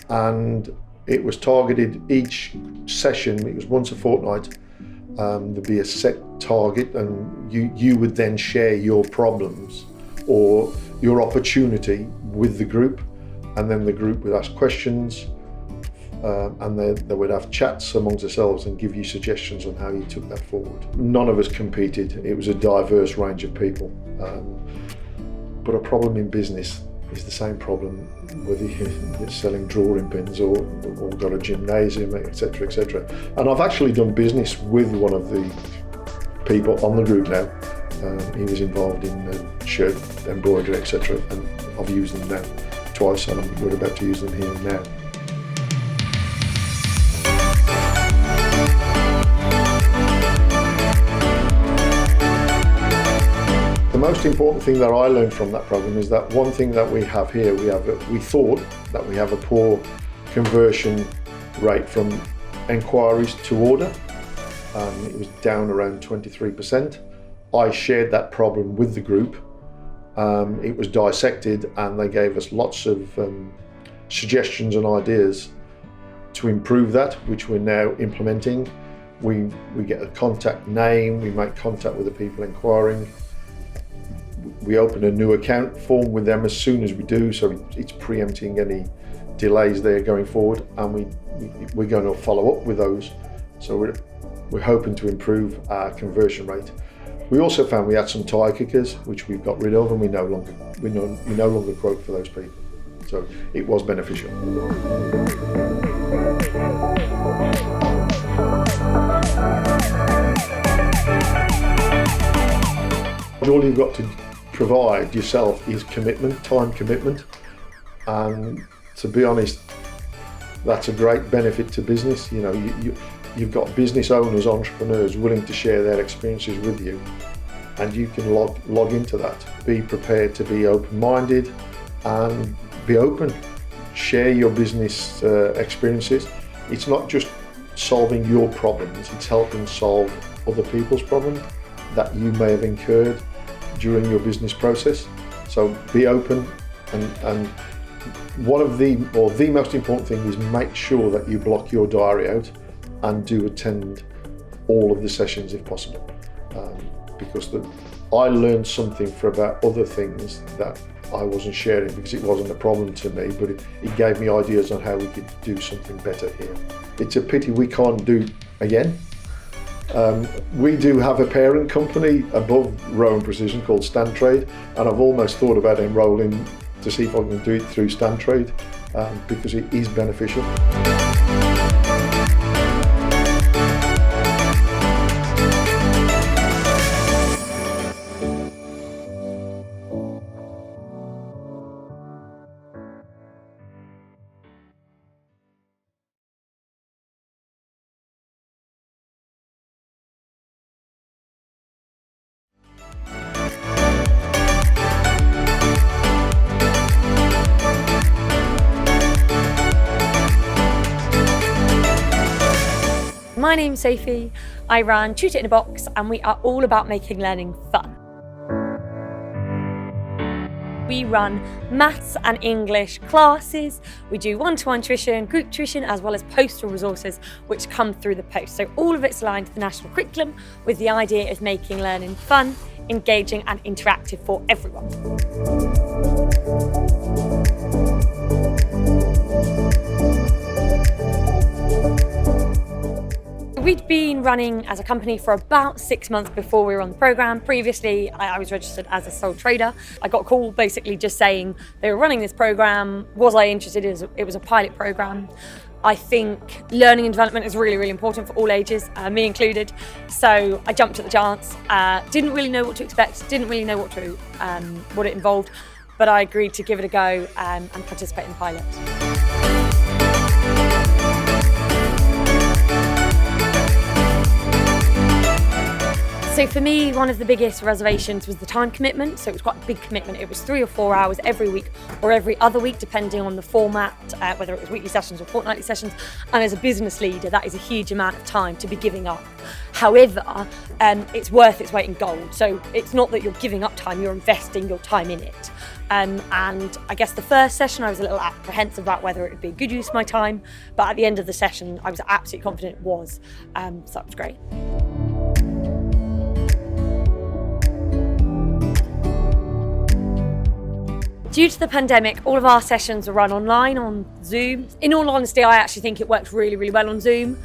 and it was targeted each session. It was once a fortnight. There'd be a set target, and you would then share your problems or your opportunity with the group, and then the group would ask questions, and they would have chats amongst themselves and give you suggestions on how you took that forward. None of us competed. It was a diverse range of people. But a problem in business is the same problem whether you're selling drawing pins or got a gymnasium, etc., etc. And I've actually done business with one of the people on the group now. He was involved in shirt embroidery, etc. And I've used them now twice, and we're about to use them here now. The most important thing that I learned from that program is that one thing that we have here, we thought that we have a poor conversion rate from enquiries to order. It was down around 23%. I shared that problem with the group. It was dissected and they gave us lots of suggestions and ideas to improve that, which we're now implementing. We get a contact name, we make contact with the people inquiring. We open a new account form with them as soon as we do, so it's preempting any delays there going forward, and we're going to follow up with those. So we're hoping to improve our conversion rate. We also found we had some tire kickers, which we've got rid of, and we no longer quote for those people. So it was beneficial. All you've got to provide yourself is commitment, time commitment, and to be honest, that's a great benefit to business. You've got business owners, entrepreneurs willing to share their experiences with you, and you can log into that. Be prepared to be open-minded and be open. Share your business experiences. It's not just solving your problems, it's helping solve other people's problems that you may have incurred during your business process. So be open, and one of the most important thing is make sure that you block your diary out and do attend all of the sessions if possible, because I learned something about other things that I wasn't sharing because it wasn't a problem to me, but it gave me ideas on how we could do something better here. It's a pity we can't do again. We do have a parent company above Rowan Precision called Stand Trade, and I've almost thought about enrolling to see if I can do it through Stand Trade because it is beneficial. My name's Sophie, I run Tutor in a Box, and we are all about making learning fun. We run maths and English classes, we do one-to-one tuition, group tuition, as well as postal resources which come through the post. So all of it's aligned to the national curriculum with the idea of making learning fun, engaging and interactive for everyone. We'd been running as a company for about 6 months before we were on the programme. Previously, I was registered as a sole trader. I got a call basically just saying they were running this programme. Was I interested? It was a pilot programme. I think learning and development is really, really important for all ages, me included. So I jumped at the chance. Didn't really know what to expect, didn't really know what it involved, but I agreed to give it a go and participate in the pilot. So for me, one of the biggest reservations was the time commitment. So it was quite a big commitment. It was 3 or 4 hours every week or every other week, depending on the format, whether it was weekly sessions or fortnightly sessions. And as a business leader, that is a huge amount of time to be giving up. However, it's worth its weight in gold. So it's not that you're giving up time, you're investing your time in it. And I guess the first session, I was a little apprehensive about whether it would be a good use of my time. But at the end of the session, I was absolutely confident it was. So that was great. Due to the pandemic, all of our sessions were run online on Zoom. In all honesty, I actually think it worked really, really well on Zoom.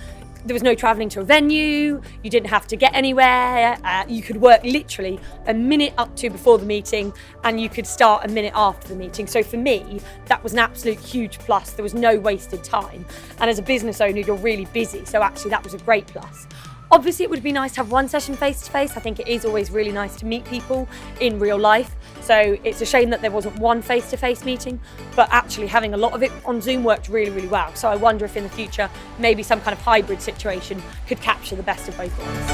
There was no travelling to a venue, you didn't have to get anywhere, you could work literally a minute up to before the meeting and you could start a minute after the meeting. So for me, that was an absolute huge plus. There was no wasted time. And as a business owner, you're really busy, so actually that was a great plus. Obviously, it would be nice to have one session face-to-face. I think it is always really nice to meet people in real life. So it's a shame that there wasn't one face-to-face meeting, but actually having a lot of it on Zoom worked really, really well. So I wonder if in the future, maybe some kind of hybrid situation could capture the best of both worlds.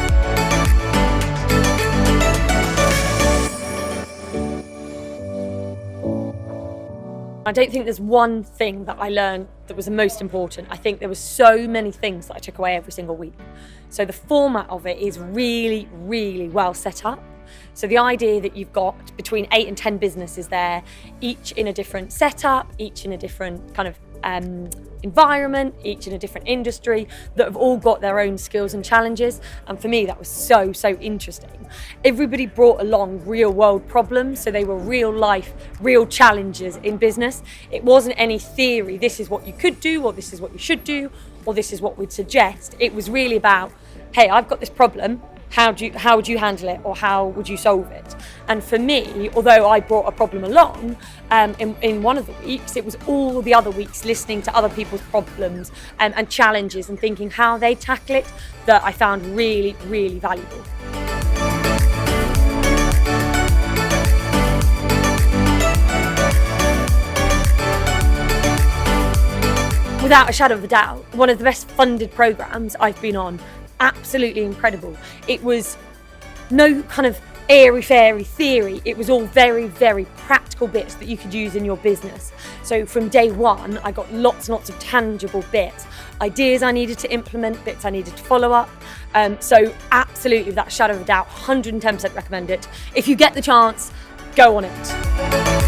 I don't think there's one thing that I learned that was the most important. I think there were so many things that I took away every single week. So the format of it is really, really well set up. So the idea that you've got between 8 and 10 businesses there, each in a different setup, each in a different kind of environment, each in a different industry, that have all got their own skills and challenges. And for me, that was so, so interesting. Everybody brought along real world problems. So they were real life, real challenges in business. It wasn't any theory, this is what you could do, or this is what you should do, or this is what we'd suggest. It was really about, hey, I've got this problem. How would you handle it, or how would you solve it? And for me, although I brought a problem along in one of the weeks, it was all the other weeks listening to other people's problems and challenges and thinking how they tackle it that I found really, really valuable. Without a shadow of a doubt, one of the best funded programmes I've been on. Absolutely incredible. It was no kind of airy-fairy theory. It was all very, very practical bits that you could use in your business. So from day one, I got lots and lots of tangible bits, ideas I needed to implement, bits I needed to follow up. So absolutely, without a shadow of a doubt, 110% recommend it. If you get the chance, go on it.